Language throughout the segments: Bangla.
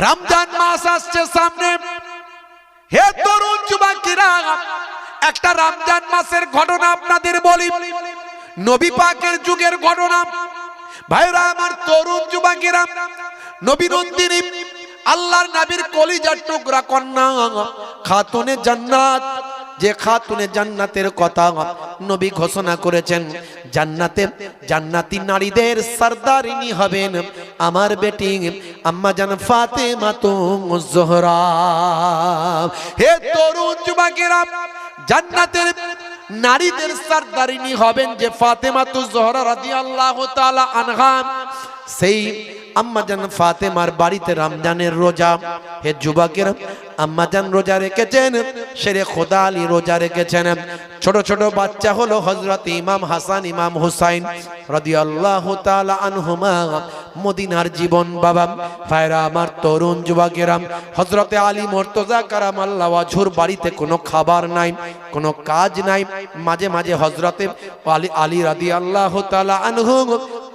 রমজান মাস আসছে সামনে। হে তরুণ যুবকেরা, একটা রমজান মাসের ঘটনা আপনাদের বলি, নবী পাকের যুগের ঘটনা। ভাইরা আমার, তরুণ যুবকেরা, নবী নন্দিনী আল্লাহর নবীর কলিজার টুকরা কন্যা খাতুনে জান্নাত, যে খাতুনে জান্নাতের কথা নবী ঘোষণা করেছেন, জান্নাতে জান্নাতি নারীদের সরদারিনী হবেন আমার বেটি আম্মা জান ফাতেমা জোহরা। হে তরুণ যুবকেরা, জান্নাতের নারীদের সরদারিনী হবেন যে ফাতেমা জোহরা রাদিয়াল্লাহু তাআলা আনহা। সেই আম্মা জান ফাতেমার বাড়িতে রমজানের রোজা। হে যুবকেরা, আম্মা জান রোজা রেখেছেন, শেরে খোদা আলী রোজা রেখেছেন। ছোট ছোট বাচ্চা হলো হযরত ইমাম হাসান ইমাম হুসাইন রাদিয়াল্লাহু তাআলা আনহুমা। মদিনার জীবন বাবা। ভাইরা আমার, তরুণ যুবকেরা, হযরত আলী মুর্তজা কারামাল্লাহু ওয়াজহুর বাড়িতে কোনো খাবার নাই, কোনো কাজ নাই। মাঝে মাঝে হযরত আলী রাদিয়াল্লাহু তাআলা আনহু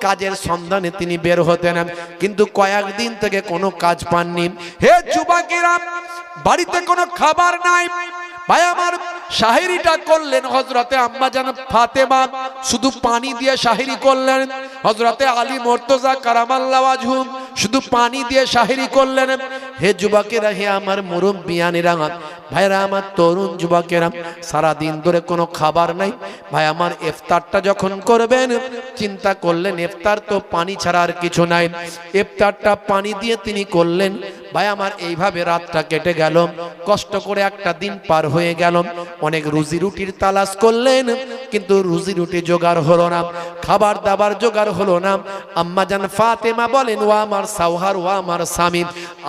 কাজের সন্ধানে তিনি বের হতেন, কিন্তু কয়েকদিন থেকে কোনো কাজ পাননি। হে যুবকেরা, বাড়িতে কোনো খাবার নাই। ভাই আমার, শাহেরিটা করলেন হযরতে আম্মা জান ফাতেমা, শুধু পানি দিয়ে শাহেরি করলেন। হযরতে আলী মুর্তজা কারামাল্লাহু ওয়াজহু শুধু পানি দিয়ে শাহেরি করলেন। হে যুবকেরা, হে আমার মুরব্বিয়ানেরা, ভাইরা আমার, তরুণ যুবকেরা, সারা দিন ধরে কোনো খাবার নাই। ভাই আমার, ইফতারটা যখন করবেন চিন্তা করলেন ইফতার তো পানি ছাড়া আর কিছু নাই। ইফতারটা পানি দিয়ে তিনি করলেন। ভাই আমার, এইভাবে রাতটা কেটে গেল, কষ্ট করে একটা দিন পার হয়ে গেল। অনেক রুজি রুটির তালাশ করলেন, কিন্তু রুজি রুটি জোগাড় হলো না, খাবার দাবার জোগাড় হলো না। আম্মা জান ফাতেমা বলেন, ও আমার সাওহার, ও আমার স্বামী,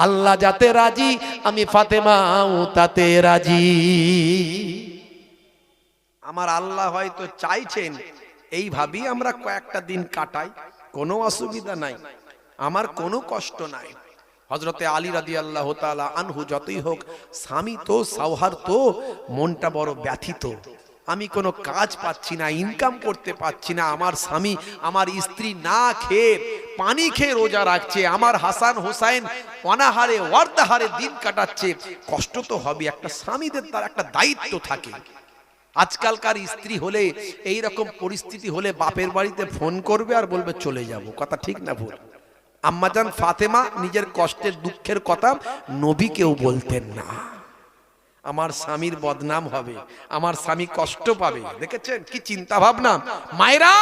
আল্লাহ যাতে রাজি, আমি ফাতেমাও তাতে রাজি। আমার আল্লাহ হয়তো চাইছেন এইভাবেই আমরা কয়েকটা দিন কাটাই, কোনো অসুবিধা নাই, আমার কোনো কষ্ট নাই। হযরতে আলী রাদিয়াল্লাহু তাআলা আনহু যতই হোক স্বামী তো, সাওহার তো, মনটা বড় ব্যথিত। আমি কোনো কাজ পাচ্ছি না, ইনকাম করতে পাচ্ছি না। আমার স্বামী, আমার স্ত্রী না খেয়ে পানি খেয়ে রোজা রাখছে, আমার হাসান হোসাইন অনাহারে ওয়ার্দাহারে দিন কাটাচ্ছে। কষ্ট তো হবে, একটা স্বামীদের তার একটা দায়িত্ব থাকে। আজকালকার স্ত্রী হলে, এই রকম পরিস্থিতি হলে বাপের বাড়িতে ফোন করবে আর বলবে চলে যাব। কথা ঠিক না ভুল? আম্মা জান ফাতেমা নিজের কষ্টের দুঃখের কথা নবীকেও বলতেন না, আমার স্বামীর বদনাম হবে, আমার স্বামী কষ্ট পাবে। দেখেছেন কি চিন্তা ভাবনা? মায়েরা,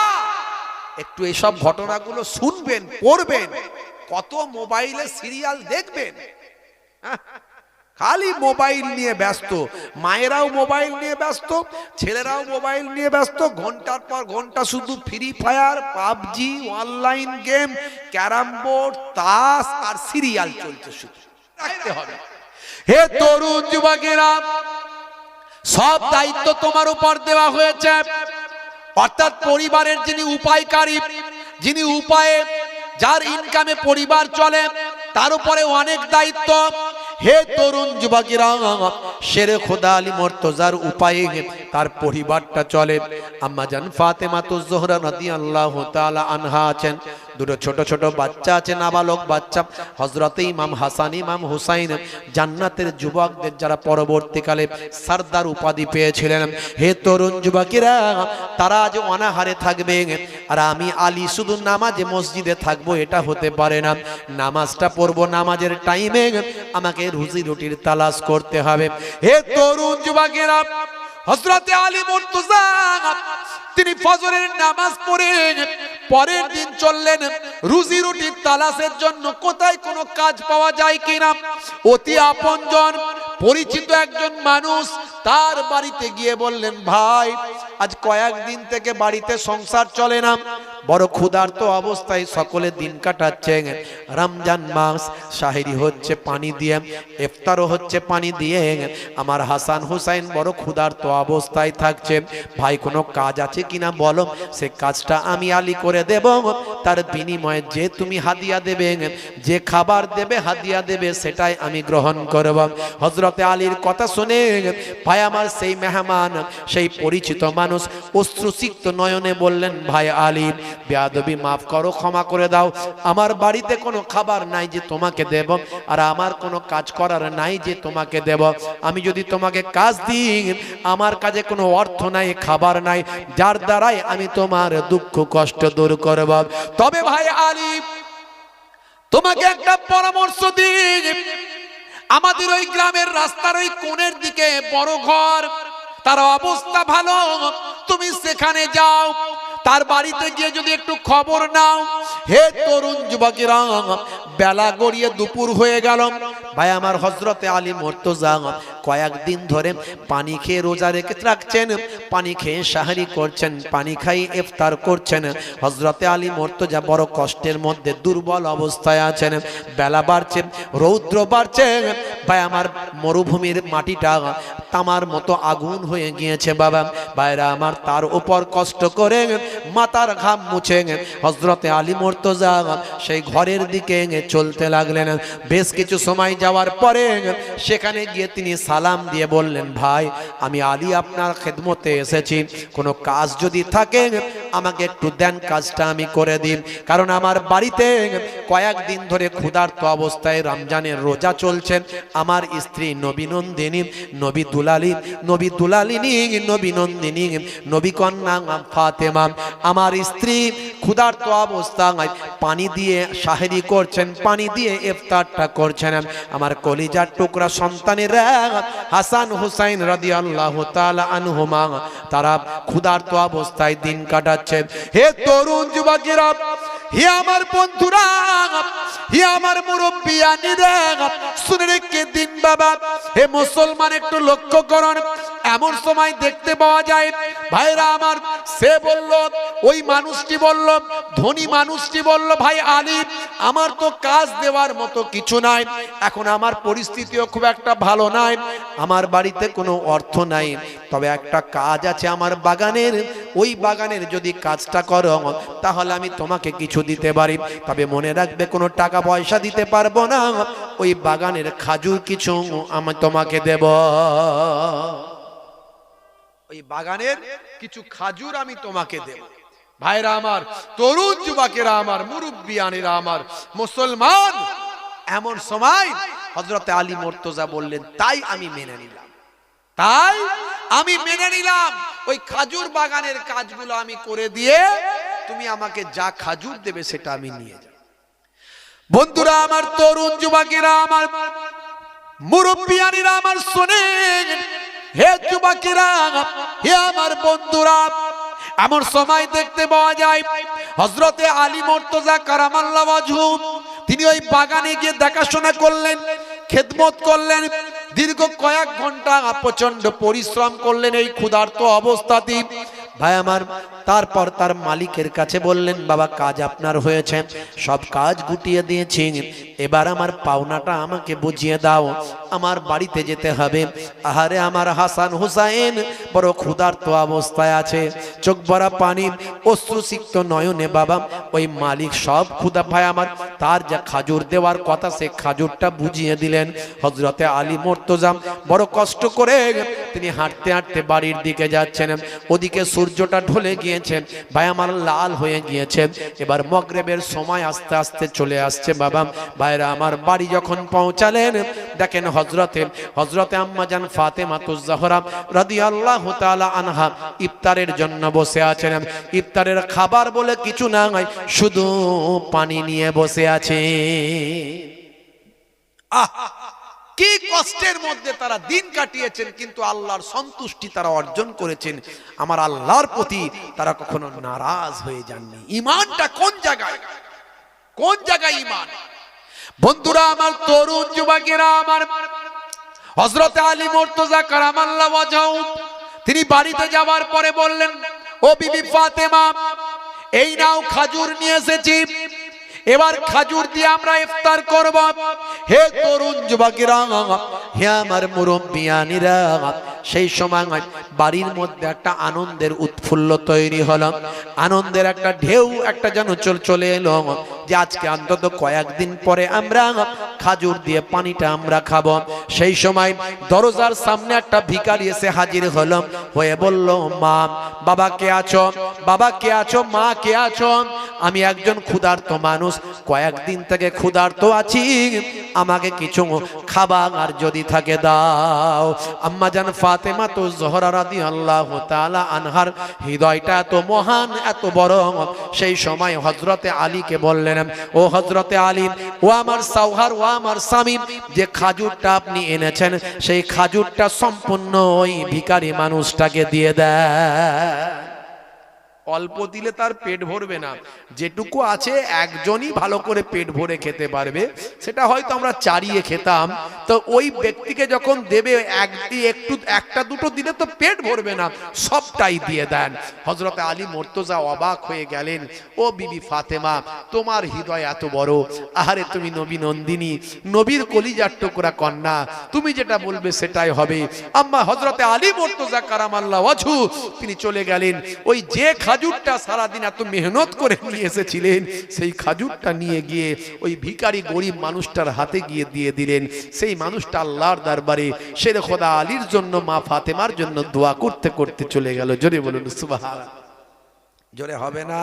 একটু এসব ঘটনাগুলো শুনবেন, পড়বেন। কত মোবাইলে সিরিয়াল দেখবেন, খালি মোবাইল নিয়ে ব্যস্ত। মায়েরাও মোবাইল নিয়ে ব্যস্ত, ছেলেরাও মোবাইল নিয়ে ব্যস্ত। ঘন্টার পর ঘন্টা শুধু free fire, PUBG, online game, carrom board, তাস আর সিরিয়াল চলছে। শুধু রাখতে হবে। হে তরুণ যুবকেরা, সব দায়িত্ব তোমার উপর দেওয়া হয়েছে। অর্থাৎ পরিবারের যিনি উপায়কারী, যিনি উপায়ে, যার ইনকামে পরিবার চলে, তার উপরে অনেক দায়িত্ব। হে তরুণ যুবকেরা, শেরে খোদা আলী মুর্তজার উপায়ে তার পরিবারটা চলে। আম্মা জান ফাতেমা জোহরা রাদিয়াল্লাহু তাআলা আনহা আছেন, দুটো ছোট ছোট বাচ্চা আছে, নাবালক বাচ্চা। হযরতে ইমাম হাসান ইমাম হুসাইন জান্নাতের যুবকদের যারা পরবর্তীকালে সরদার উপাধি পেয়েছিলেন। হে তরুণ যুবকেরা, তারা আজ অনাহারে থাকবে, আর আমি আলী শুধু নামাজে মসজিদে থাকবো, এটা হতে পারে না। নামাজটা পড়বো, নামাজের টাইমে আমাকে রুজি রুটির তালাশ করতে হবে। হে তরুণ যুবকেরা, হযরতে আলী মুর্তজা তিনি ফজরের নামাজ পড়ে পরের দিন চললেন রুজি রুটির তালাশের জন্য। কোথায় কোনো কাজ পাওয়া যায় কিনা, অতি আপনজন পরিচিত একজন মানুষ তার বাড়িতে গিয়ে বললেন, ভাই আজ কয়েকদিন থেকে বাড়িতে সংসার চলে না, বড় ক্ষুধার্ত অবস্থায় সকলে দিন কাটাচ্ছে। রমজান মাস, শাহেরি হচ্ছে পানি দিয়ে, ইফতারও হচ্ছে পানি দিয়ে। আমার হাসান হুসাইন বড় ক্ষুধার্ত অবস্থায় থাকছে। ভাই কোনো কাজ আছে কিনা বলো, সে কাজটা আমি আলী করে দেব, তার বিনিময়ে যে তুমি হাদিয়া দেবে, যে খাবার দেবে, হাদিয়া দেবে, সেটাই আমি গ্রহণ করব। হযরতে আলীর কথা শুনে ভাই ভাই আমার সেই মেহমান, সেই পরিচিত মানুষ অশ্রুসিক্ত নয়নে বললেন, ভাই আলী, বেয়াদবি মাফ করো, ক্ষমা করে দাও। আমার বাড়িতে কোনো খাবার নাই যে তোমাকে দেব, আর আমার কোনো কাজ করার নাই যে তোমাকে দেব। আমি যদি তোমাকে কাজ দিই, আমার কাছে কোনো অর্থ নাই, খাবার নাই, যার দ্বারাই আমি তোমার দুঃখ কষ্ট দূর করব। তবে ভাই আলী, তোমাকে একটা পরামর্শ দিই। আমাদের ওই গ্রামের রাস্তার ওই কোণের দিকে বড় ঘর, তার অবস্থা ভালো, তুমি সেখানে যাও, তার বাড়িতে গিয়ে যদি একটু খবর নাও। হে তরুণ যুবকেরা, বেলা গড়িয়ে দুপুর হয়ে গেল। ভাই আমার হযরতে আলী মুর্তজা কয়েকদিন ধরে পানি খেয়ে রোজা রেখে রাখছেন, পানি খেয়ে সাহারি করছেন, পানি খাই ইফতার করছেন। হযরতে আলী মুর্তজা বড় কষ্টের মধ্যে দুর্বল অবস্থায় আছেন। বেলা বাড়ছে, রৌদ্র বাড়ছে। ভাই আমার মরুভূমির মাটিটা তামার মতো আগুন হয়ে গিয়েছে বাবা। ভাইরা আমার, তার উপর কষ্ট করে মাথার ঘাম মুছে হযরতে আলী মুর্তজা সেই ঘরের দিকে চলতে লাগলেন। বেশ কিছু সময় যাওয়ার পরে সেখানে গিয়ে তিনি সালাম দিয়ে বললেন, ভাই আমি আলী আপনার খেদমতে এসেছি, কোনো কাজ যদি থাকে আমাকে একটু দেন, কাজটা আমি করে দিন। কারণ আমার বাড়িতে কয়েকদিন ধরে ক্ষুধার্ত অবস্থায় রমজানের রোজা চলছেন। আমার স্ত্রী নবীনন্দিনী, নবী দুলালিনী, নবীনন্দিনী, নবী কন্যা ফাতেমা, আমার স্ত্রী ক্ষুধার্ত অবস্থায় পানি দিয়ে সাহেরি করছেন, পানি দিয়ে ইফতারটা করছেন। আমার কলিজার টুকরা সন্তানেরা হাসান হুসাইন রাদিয়াল্লাহু তাআলা আনহুমা, তারা ক্ষুধার্ত অবস্থায় দিন কাটাচ্ছে। হে তরুণ যুবকেরা, হে আমার বন্ধুরা, হে আমার মুরব্বিয়ানিরা, শুনে রেখে দিন বাবা। হে মুসলমান, একটু লক্ষ্য করুন। এমন সময় দেখতে পাওয়া যায়, ভাইরা আমার, সে বলল, ওই মানুষটি বলল, ধনী মানুষটি বলল, ভাই আলী, আমার তো কাজ দেওয়ার মতো কিছু নাই, এখন আমার পরিস্থিতিও খুব একটা ভালো নাই, আমার বাড়িতে কোনো অর্থ নাই, তবে একটা কাজ আছে আমার বাগানের, ওই বাগানের যদি কাজটা করো তাহলে আমি তোমাকে কিছু দিতে পারি, তবে মনে রাখবে কোনো টাকা পয়সা দিতে পারবো না, ওই বাগানের খাজুর কিছু আমি তোমাকে দেব। ওই বাগানের কিছু খাজুর আমি তোমাকে দেব। ভাইরা আমার, তরুণ যুবকেরা আমার, মুরব্বিয়ানেরা আমার, মুসলমান, এমন সময় হযরতে আলী মুর্তজা বললেন, তাই আমি মেনে নিলাম, ওই খাজুর বাগানের কাজগুলো আমি করে দিয়ে তুমি আমাকে যা খাজুর দেবে সেটা আমি নিয়ে যাব। বন্ধুরা আমার, তরুণ যুবকেরা আমার, মুরব্বিয়ানেরা আমার, শোনেন, হে যুবকেরা, হে আমার বন্ধুরা, এমন সময় দেখতে পাওয়া যায় হযরতে আলী মুর্তজা কারামাল্লাহু ওয়াজহু, তিনি ওই বাগানে গিয়ে দেখাশোনা করলেন, খেদমত করলেন, দীর্ঘ কয়েক ঘন্টা প্রচন্ড পরিশ্রম করলেন এই ক্ষুধার্ত অবস্থাতেই। ভাই আমার, তারপর তার মালিকের কাছে বললেন, বাবা কাজ আপনার হয়েছে, সব কাজ গুটিয়ে দিয়েছি, এবার আমার পাওনাটা আমাকে বুঝিয়ে দাও, আমার বাড়িতে যেতে হবে। আহারে আমার হাসান হুসাইন বড় ক্ষুধার্ত অবস্থায় আছে, চোখ ভরা পানি, অশ্রুসিক্ত নয়নে বাবা ওই মালিক সব ক্ষুধা, ভাই আমার, তার যা খাজুর দেওয়ার কথা সে খাজুরটা বুঝিয়ে দিলেন। হযরতে আলী মুর্তজা বড় কষ্ট করে তিনি হাঁটতে হাঁটতে বাড়ির দিকে যাচ্ছেন, ওদিকে সূর্যটা ঢলে গিয়েছে, ভাই আমার লাল হয়ে গিয়েছে। এবার মাগরিবের সময় আস্তে আস্তে চলে আসছে বাবা। ভাইরা আমার, বাড়ি যখন পৌঁছালেন দেখেন হযরতে আম্মা জান ফাতেমাতুজ জাহরা রাদিয়াল্লাহু তাআলা আনহা ইফতারের জন্য বসে আছেন। ইফতারের খাবার বলে কিছু না, শুধু পানি নিয়ে বসে আছে। কি কষ্টের মধ্যে তারা দিন কাটিয়েছেন, কিন্তু আল্লাহর সন্তুষ্টি তারা অর্জন করেছেন। আমার আল্লাহর প্রতি তারা কখনো নারাজ হয়ে যাননি। ঈমানটা কোন জায়গায় ঈমান? বন্ধুরা আমার, তরুণ যুবকেরা আমার, হযরতে আলী মুর্তজা কারামাল্লাহু ওয়াজহু তিনি বাড়িতে যাওয়ার পরে বললেন, ও বিবি ফাতেমা, এই নাও খাজুর নিয়ে এসেছি, এবার খাজুর দিয়ে আমরা ইফতার করব। হে তরুণ যুবকেরা, হে আমার মুরব্বিয়ানিরা, সেই সময় বাড়ির মধ্যে একটা আনন্দের উৎফুল্ল তৈরি হলো, আনন্দের একটা ঢেউ একটা যেন চলে এলো। যে আজকে অন্তত কয়েকদিন পরে আমরা খাজুর দিয়ে পানিটা আমরা খাবো। সেই সময় দরজার সামনে একটা ভিখারি এসে হাজির হলো, হয়ে বলল, মা, বাবা কে আছো? বাবা কে আছো? মা কে আছো? আমি একজন ক্ষুধার্ত মানুষ, কয়েকদিন থেকে ক্ষুধার্ত আছি, আমাকে কিছু খাবার যদি থাকে দাও। আম্মা জান ফাতেমা তো জোহরা রাদিয়াল্লাহু তাআলা আনহার হৃদয়টা এত মহান, এত বড়। সেই সময় হযরতে আলীকে বললেন, ও হযরতে আলী, ও আমার সাওহার, ও আমার স্বামী, যে খাজুরটা আপনি এনেছেন সেই খাজুরটা সম্পূর্ণ ওই ভিখারি মানুষটাকে দিয়ে দেন। অল্প দিলে তার পেট ভরবে না, যেটুকু আছে একজনই ভালো করে পেট ভরে খেতে পারবে, সেটা হয়তো আমরা চারিয়ে খেতাম। তো ওই ব্যক্তিকে যখন দেবে একটা দুটো দিলে তো পেট ভরবে না, সবটাই দিয়ে দেন। হযরত আলী মুর্তজা অবাক হয়ে গেলেন, ও বিবি ফাতেমা, তোমার হৃদয় এত বড়, আহারে তুমি নবী নন্দিনী, নবীর কলিজার টুকরা কন্যা, তুমি যেটা বলবে সেটাই হবে। আম্মা হযরত আলী মুর্তজা কারামাল্লাহু ওয়াজহু তিনি চলে গেলেন, ওই যে খাজুরটা সারাদিন এত মেহনত করে নিয়ে এসেছিলেন সেই খাজুরটা নিয়ে গিয়ে ওই ভিখারি গরিব মানুষটার হাতে গিয়ে দিয়ে দিলেন। সেই মানুষটা আল্লাহর দরবারে শেরে খোদা আলীর জন্য, মা ফাতেমার জন্য দোয়া করতে করতে চলে গেল। জোরে বলুন সুবহানাল্লাহ। জোরে হবে না?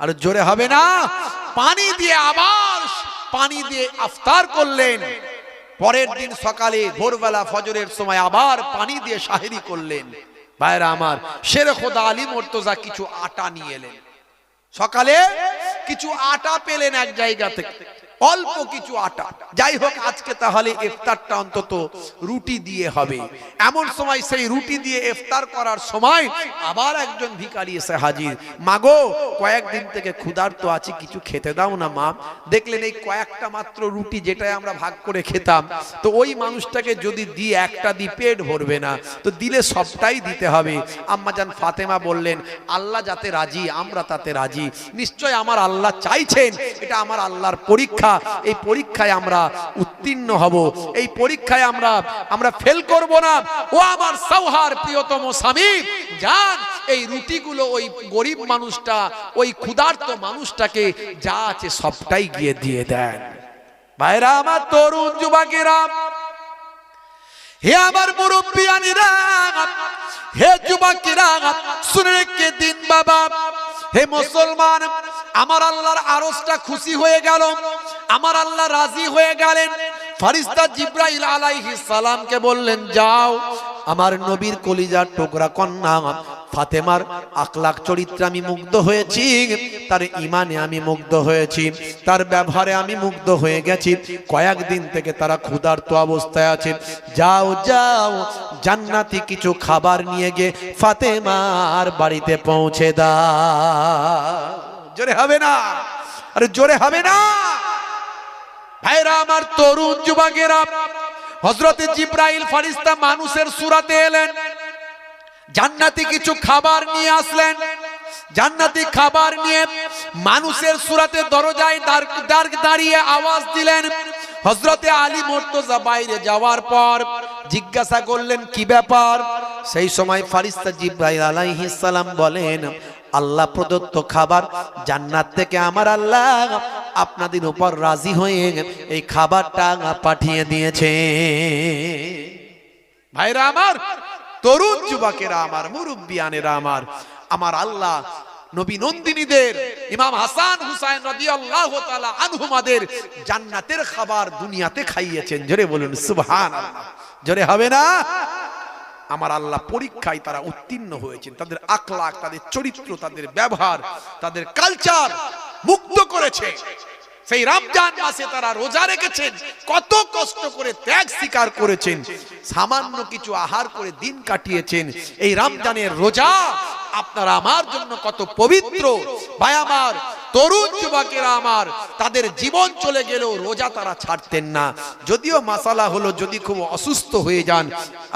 আর জোরে হবে না? পানি দিয়ে আবার পানি দিয়ে ইফতার করলেন। পরের দিন সকালে ভোরবেলা ফজরের সময় আবার পানি দিয়ে সাহেরি করলেন। ভাইরা আমার, শেরে খোদা আলী মুর্তজা কিছু আটা নিয়ে এলেন। সকালে কিছু আটা পেলেন এক জায়গা থেকে, অল্প কিছু আটা। যাই হোক, আজকে তাহলে ইফতারটা অন্তত রুটি দিয়ে হবে। এমন সময় সেই রুটি দিয়ে ইফতার করার সময় আবার একজন ভিখারি এসে হাজির। মাগো, কয়েকদিন থেকে ক্ষুধার্ত আছি, কিছু খেতে দাও না মা। দেখলেন এই কয়েকটা মাত্র রুটি, যেটাই আমরা ভাগ করে খেতাম, তো ওই মানুষটাকে যদি দিই, একটা দি পেট ভরবে না, তো দিলে সবটাই দিতে হবে। আম্মাজান ফাতেমা বললেন, আল্লাহ যাতে রাজি আমরা তাতে রাজি। নিশ্চয় আমার আল্লাহ চাইছেন, এটা আমার আল্লাহর পরীক্ষা। এই পরীক্ষায় আমরা উত্তীর্ণ হব, এই পরীক্ষায় আমরা ফেল করব না। ও আমার সাওহার প্রিয়তম স্বামী, যান এই রুটিগুলো ওই গরিব মানুষটা, ওই ক্ষুধার্ত মানুষটাকে যা আছে সবটাই গিয়ে দিয়ে দেন। ভাইরা আমার, তরুণ যুবকেরা, হে আমার মুরব্বিয়ানিরা, হে যুবকেরা, শুনে রেখে দিন বাবা। হে মুসলমান, আমার আল্লাহর আরশটা খুশি হয়ে গেল, আমার আল্লাহ রাজি হয়ে গেলেন। ফেরেশতা জিবরাইল আলাইহিস সালামকে বললেন, যাও আমার নবীর কলিজার টুকরা কন্যা ফাতেমার আখলাক চরিত্রে আমি মুগ্ধ হয়েছি, তার ঈমানে আমি মুগ্ধ হয়েছি, তার ব্যবহারে আমি মুগ্ধ হয়ে গেছি। কয়েকদিন থেকে তারা ক্ষুধার্ত অবস্থায় আছে। যাও যাও, জান্নাতি কিছু খাবার নিয়ে গিয়ে ফাতেমার বাড়িতে পৌঁছে দাও। জোরে হবে না? আরে জোরে হবে না? ভাইরা আমার, তরুণ যুবকেরা, হযরতে জিবরাইল ফেরেশতা মানুষের সূরাতে এলেন, জান্নাতি কিছু খাবার নিয়ে আসলেন। জান্নাতি খাবার নিয়ে মানুষের সূরাতে দরজায় দাঁড়িয়ে আওয়াজ দিলেন। হযরতে আলী মুর্তজা বাইরে যাওয়ার পর জিজ্ঞাসা করলেন, কি ব্যাপার? সেই সময় ফেরেশতা জিবরাইল আলাইহিস সালাম বলেন, আল্লাহ প্রদত্ত খাবার জান্নাত থেকে আমার আল্লাহ আপনাদের উপর রাজি হয়ে এই খাবারটা পাঠিয়ে দিয়েছে। ভাইরা আমার, তরুণ যুবকেরা আমার, মুরব্বিয়ানেরা আমার, আমার আল্লাহ নবী নন্দিনীদের, ইমাম হাসান হুসাইন রাদিয়াল্লাহু তাআলা আনহুমাদের জান্নাতের খাবার দুনিয়াতে খাইয়েছেন। জোরে বলুন সুবহানাল্লাহ। জোরে হবে না? আমার আল্লাহ পরীক্ষায় তারা উত্তীর্ণ হয়েছেন, তাদের আখলাক, তাদের চরিত্র, তাদের ব্যবহার, তাদের কালচার মুক্ত করেছে। সেই রমজান মাসে তারা রোজা রেখেছেন, কত কষ্ট করে ত্যাগ স্বীকার করেছেন, সামান্য কিছু আহার করে দিন কাটিয়েছেন। এই রমজানের রোজা আপনারা আমার জন্য কত পবিত্র। ভাই আমার, তরুণ যুবকেরা আমার, তাদের জীবন চলে গেলেও রোজা তারা ছাড়তেন না। যদিও মাসালা হলো, যদি খুব অসুস্থ হয়ে যান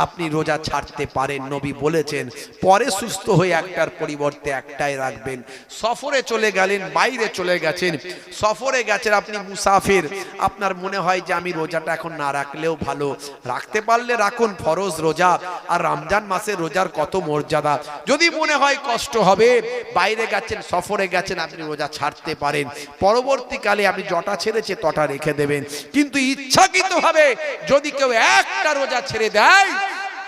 আপনি রোজা ছাড়তে পারেন, নবী বলেছেন। পরে সুস্থ হয়ে একটার পরিবর্তে একটাই রাখবেন। সফরে চলে গেলেন, বাইরে চলে গেছেন, সফরে গেছেন, আপনি মুসাফির, আপনার মনে হয় যে আমি রোজাটা এখন না রাখলেও ভালো, রাখতে পারলে রাখুন, ফরজ রোজা। আর রমজান মাসে রোজার কত মর্যাদা। যদি মনে হয় কষ্ট হবে, বাইরে গেছেন, সফরে গেছেন, আপনি রোজা ছাড় ছাড়তে পারেন, পরবর্তীকালে আপনি যটা ছেড়েছে তটা রেখে দেবেন। কিন্তু ইচ্ছাকৃতভাবে যদি কেউ একটা রোজা ছেড়ে দেয়,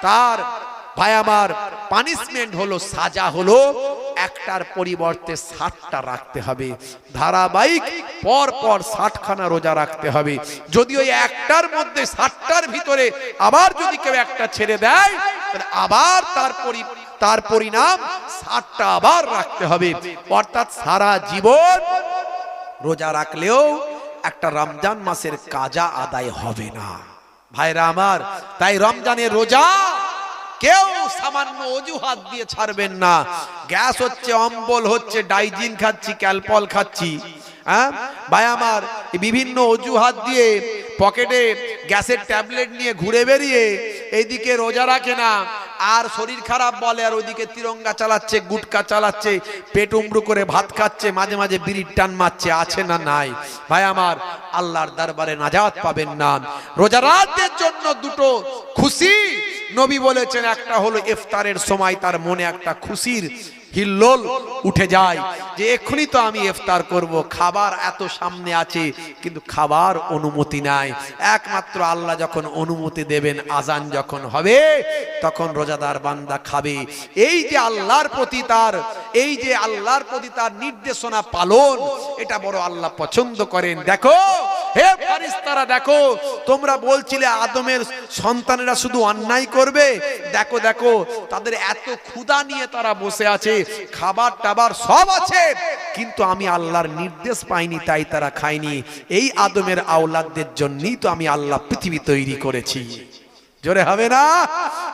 তার ভাই আমার পানিশমেন্ট হলো, সাজা হলো একটার পরিবর্তে 60টা রাখতে হবে। ধারাবাহিক পর পর 60খানা রোজা রাখতে হবে। যদি ওই একটার মধ্যে 60টার ভিতরে আবার যদি কেউ একটা ছেড়ে দেয়, তাহলে আবার তার পরিণাম 60টা আবার রাখতে হবে। অর্থাৎ সারা জীবন রোজা রাখলেও একটা রমজান মাসের কাজা আদায় হবে না ভাইরা আমার। তাই রমজানের রোজা কেউ সামান্য অজুহাত দিয়ে ছাড়বেন না। গ্যাস হচ্ছে, অম্বল হচ্ছে, ডাইজিন খাচ্ছি, ক্যালপল খাচ্ছি, হ্যাঁ ভাই আমার, বিভিন্ন অজুহাত দিয়ে পকেটে গ্যাসের ট্যাবলেট নিয়ে ঘুরে বেরিয়ে এইদিকে রোজা রাখে না, আর শরীর খারাপ বলে, আর ওইদিকে তিরঙ্গা চালাচ্ছে, গুটকা চালাচ্ছে, পেট উমড়ু করে ভাত খাচ্ছে, মাঝে মাঝে বিড়ির টান মারছে। আছে না নাই ভাই আমার? আল্লাহর দরবারে নাজাত পাবেন না। রোজাদারদের জন্য দুটো খুশি নবী বলেছেন, একটা হলো ইফতারের সময় তার মনে একটা খুশির হিল্লোল উঠে যায় যে এক্ষুনি তো আমি ইফতার করব, খাবার এত সামনে আছে কিন্তু খাবার অনুমতি নাই। একমাত্র আল্লাহ যখন অনুমতি দেবেন, আজান যখন হবে, তখন রোজাদার বান্দা খাবে। এই যে আল্লাহর প্রতি তার নির্দেশনা পালন, এটা বড় আল্লাহ পছন্দ করেন। দেখো হে ফেরেশতারা, দেখো তোমরা বলছিলে আদমের সন্তানেরা শুধু অন্যায় করবে, দেখো দেখো তাদের এত ক্ষুধা নিয়ে তারা বসে আছে, খাবার টাবার সব আছে, কিন্তু আমি আল্লাহর নির্দেশ পাইনি তাই তারা খায়নি। এই আদমের আওলাদদের জন্যই তো আমি আল্লাহ পৃথিবী তৈরি করেছি। জোরে হবে না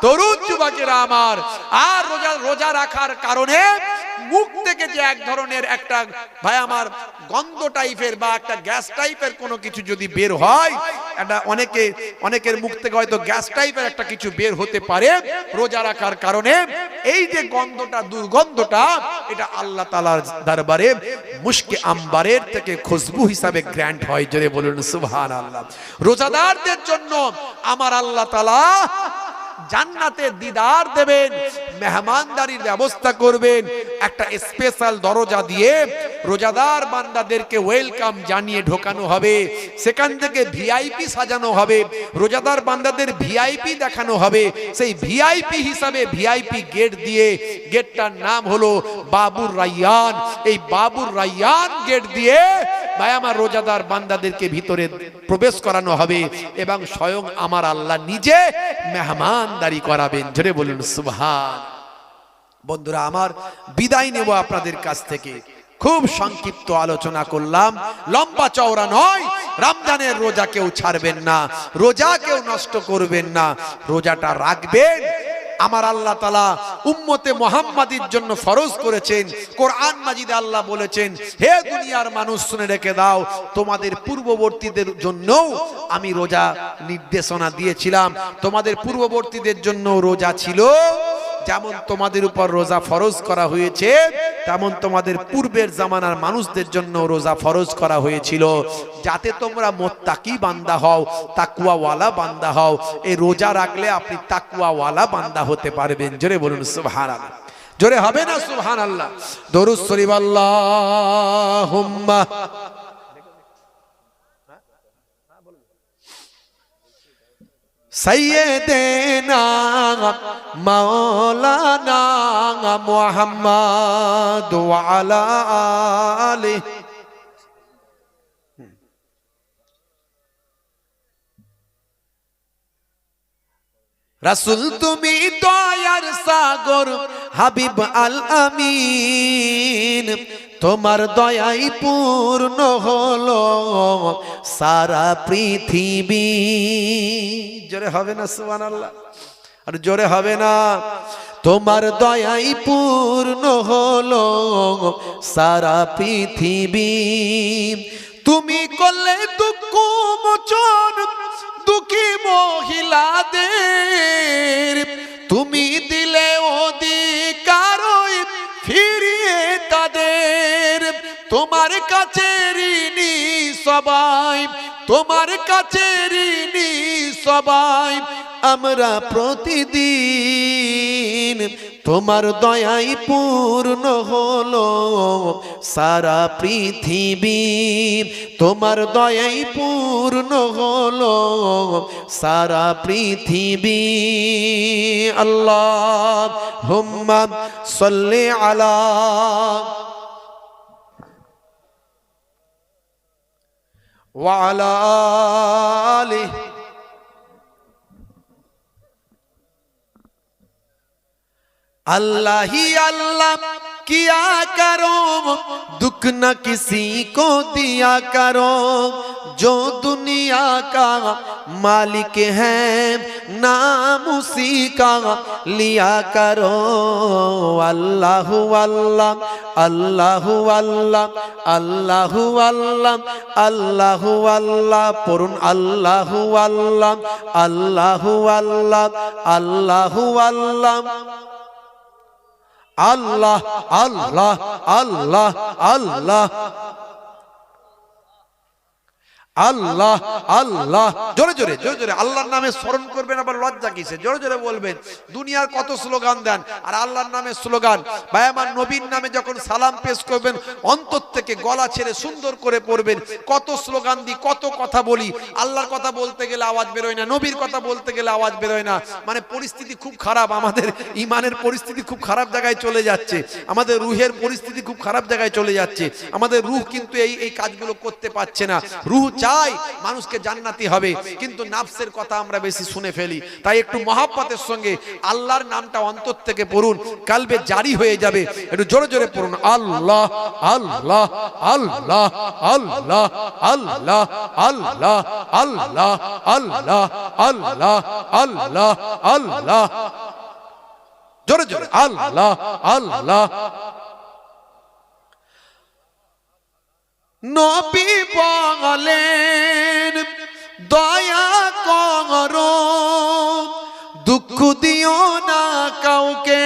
তরুণ যুবকেরা আমার? আর রোজা রাখার কারণে মুখ থেকে যে এক ধরনের একটা ভাই আমার গন্ধ টাইপের বা একটা গ্যাস টাইপের কোনো কিছু যদি বের হয়, এটা অনেকের মুখ থেকে হয়তো গ্যাস টাইপের একটা কিছু বের হতে পারে রোজা রাখার কারণে। এই যে গন্ধটা, দুর্গন্ধটা, এটা আল্লাহ তাআলার দরবারে মুশকে আম্বারের থেকে খুশবু হিসাবে গ্র্যান্ট হয়। জোরে বলুন সুবহানাল্লাহ। রোজাদারদের জন্য আমার আল্লাহ তাআলা জান্নাতের দিদার দেবেন, মেহমানদারির ব্যবস্থা করবেন। একটা স্পেশাল দরজা দিয়ে রোজাদার বান্দাদেরকে ওয়েলকাম জানিয়ে ঢোকানো হবে, সেখান থেকে ভিআইপি সাজানো হবে, রোজাদার বান্দাদের ভিআইপি দেখানো হবে। সেই ভিআইপি হিসাবে ভিআইপি গেট দিয়ে, গেটটার নাম হলো বাবুর রায়্যান, এই বাবুর রায়্যান গেট দিয়ে ভাই আমার রোজাদার বান্দাদেরকে ভিতরে প্রবেশ করানো হবে এবং স্বয়ং আমার আল্লাহ নিজে মেহমানদারি করাবেন। জোরে বলুন সুবহান। বন্ধুরা আমার, বিদায় নেব আপনাদের কাছ থেকে। খুব সংক্ষিপ্ত আলোচনা করলাম, লম্বা চওড়া নয়। রমজানের রোজা কেউ ছাড়বেন না, রোজা কেউ নষ্ট করবেন না, রোজাটা রাখবেন। আমার আল্লাহ তাআলা উম্মতে মুহাম্মাদির জন্য ফরজ করেছেন। কোরআন মাজিদে আল্লাহ বলেছেন, হে দুনিয়ার মানুষ শুনে রেখে দাও, তোমাদের পূর্ববর্তীদের জন্যও আমি রোজা নির্দেশনা দিয়েছিলাম। তোমাদের পূর্ববর্তীদের জন্য রোজা ছিল, যেমন তোমাদের উপর রোজা ফরজ করা হয়েছে, তেমন তোমাদের পূর্বের জামানার মানুষদের জন্য রোজা ফরজ করা হয়েছিল, যাতে তোমরা মুত্তাকি বান্দা হও, তাকওয়াওয়ালা বান্দা হও। এই রোজা রাখলে আপনি তাকওয়াওয়ালা বান্দা হতে পারবেন। জোরে বলুন সুবহানাল্লাহ। জোরে হবে না সুবহানাল্লাহ? দরুদ শরীফ আল্লাহুম্মা সাইয়্যিদিনা মাওলানা মুহাম্মদ ওয়া আলা আলিহি। রাসূল তুমি দয়ার সাগর, হাবিব আল আমিন, তোমার দয়াই পূর্ণ হলো সারা পৃথিবী। জোরে হবে না সুবহানাল্লাহ? আর জোরে হবে না? তোমার দয়াই পূর্ণ হলো সারা পৃথিবী। তুমি করলে দুঃখ মোচন দুঃখী মহিলাদের, তুমি দিলে অধিকার ফিরিয়ে তাদের। তোমার কাছে ঋণী সবাই, তোমার কাছে ঋণী সবাই, আমরা প্রতিদিন তোমার দয়াই পূর্ণ হলো সারা পৃথিবী, তোমার দয়াই পূর্ণ হলো সারা পৃথিবী। আল্লাহুম্মা সাল্লি আলা ওয়া আলা আলিহি अल्लाह ही अल्लाह किया करो, दुख न किसी को दिया करो, जो दुनिया का मालिक है नाम उसी का लिया करो। अल्लाह अल्लाह अल्लाह अल्लाह अल्लाह अल्लाह अल्लाह अल्लाह पुरुन अल्लाह अल्लाह अल्लाह अल्लाह अल्लाह अल्लाह अल्लाह अल्लाह अल्लाह अल्लाह আল্লাহ আল্লাহ। জোরে জোরে জোরে জোরে আল্লাহর নামে স্মরণ করবেন, আবার লজ্জা কিসে? জোরে জোরে বলবেন। দুনিয়ার কত স্লোগান দেন, আর আল্লাহর নামে স্লোগান। ভাই আমার, নবীর নামে যখন সালাম পেশ করবেন অন্তর থেকে গলা ছেড়ে সুন্দর করে পড়বেন। কত স্লোগান দিই, কত কথা বলি, আল্লাহর কথা বলতে গেলে আওয়াজ বেরোয় না, নবীর কথা বলতে গেলে আওয়াজ বেরোয় না। মানে পরিস্থিতি খুব খারাপ, আমাদের ইমানের পরিস্থিতি খুব খারাপ জায়গায় চলে যাচ্ছে, আমাদের রুহের পরিস্থিতি খুব খারাপ জায়গায় চলে যাচ্ছে। আমাদের রুহ কিন্তু এই কাজগুলো করতে পারছে না। রুহ চাই মানুষকে জান্নাতি হবে, কিন্তু নাফসের কথা আমরা বেশি শুনে ফেলি। তাই একটু মহাব্বতের সঙ্গে আল্লাহর নামটা অন্তর থেকে পড়ুন, কালবে জারি হয়ে যাবে। একটু জোরে জোরে পড়ুন, আল্লাহ আল্লাহ আল্লাহ আল্লাহ আল্লাহ আল্লাহ আল্লাহ আল্লাহ আল্লাহ আল্লাহ আল্লাহ। জোরে জোরে আল্লাহ আল্লাহ। নবী বলেন দয়া করো, দুঃখ দিও না কাউকে,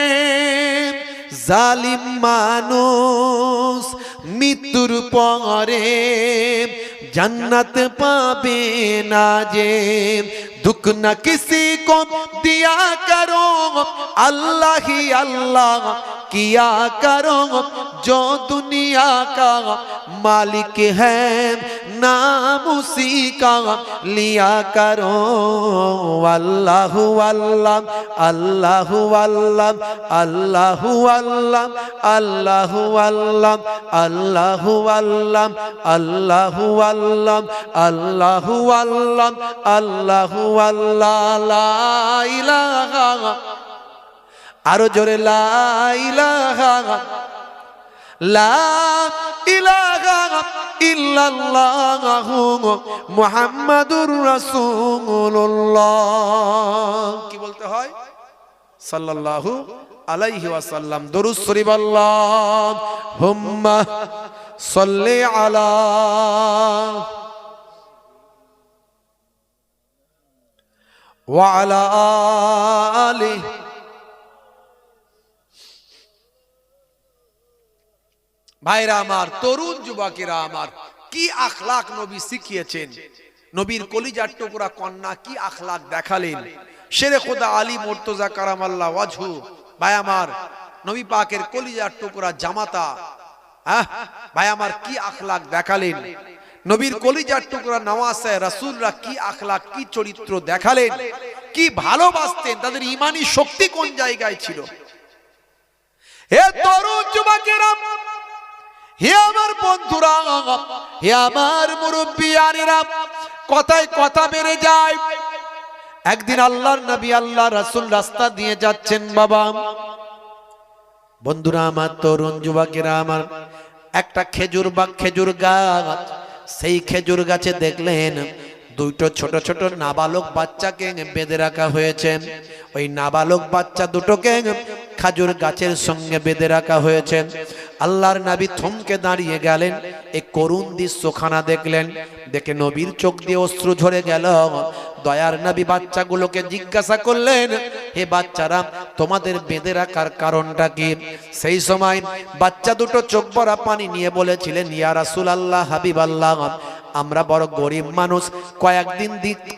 জালিম মানুষ মৃত্যুর পরে जन्नत पावे ना जे दुख न किसी को दिया करो अल्लाह ही अल्लाह किया करो जो दुनिया का मालिक है नाम उसी का लिया करो अल्लाह अल्लाह अल्लाह अल्लाह अल्लाह अल्लाह अल्लाह अल्लाह अल्लाह अल्लाह अल्लाह अल्लाह अल्लाह अल्लाह अल्लाह अल्लाह ला इलाहा आरो जोरे ला इलाहा इल्लल्लाहु मुहम्मदुर रासूलुल्लाह की बोलते हैं सल्लल्लाहु अलैहि वसल्लम दुरूद शरीफ अल्लाहुम्मा सल्ली अला व अला आलि। ভাইরা আমার, তরুণ যুবকেরা আমার, কি আখলাক নবী শিখিয়েছেন। নবীর কলিজার টুকরা কন্যা কি আখলাক দেখালেন। শেরে খোদা আলী মুর্তজা কারামাল্লাহ ওয়াজহু, ভাই আমার নবী পাকের কলিজার টুকরা জামাতা, ভাই আমার কি আখলাক দেখালেন। নবীর কলিজার টুকরা নওয়াসে রাসূলরা কি আখলাক কি চরিত্র দেখালেন, কি ভালোবাসতেন, তাদের ঈমানি শক্তি কোন জায়গায় ছিল। হে তরুণ যুবকেরা, হে আমার বন্ধুরা, হে আমার মুরব্বিয়ানেরা, কথায় কথা বেড়ে যায়। একদিন আল্লাহর নবী আল্লাহ রাসূল রাস্তা দিয়ে যাচ্ছেন। বাবা বন্ধুরা আমার, তরুণ যুবকেরা আমার, একটা খেজুর বা খেজুর গাছ, সেই খেজুর গাছে দেখলেন দুটো ছোট ছোট নাবালক বাচ্চাকে বেঁধে রাখা হয়েছে। ওই নাবালক বাচ্চা দুটোকে খেজুর গাছের সঙ্গে বেঁধে রাখা হয়েছে। আল্লাহর নবী থমকে দাঁড়িয়ে গেলেন, এই করুণ দৃশ্যখানা দেখলেন, দেখে নবীর চোখ দিয়ে অশ্রু ঝরে গেল। দয়ার নবী বাচ্চাগুলোকে জিজ্ঞাসা করলেন, হে বাচ্চারা, তোমাদের বেঁধে রাখার কারণটা কি? সেই সময় বাচ্চা দুটো চোখ ভরা পানি নিয়ে বলেছিলেন, ইয়া রাসূলুল্লাহ, হাবিবাল্লাহ, আমরা বড় গরিব মানুষ,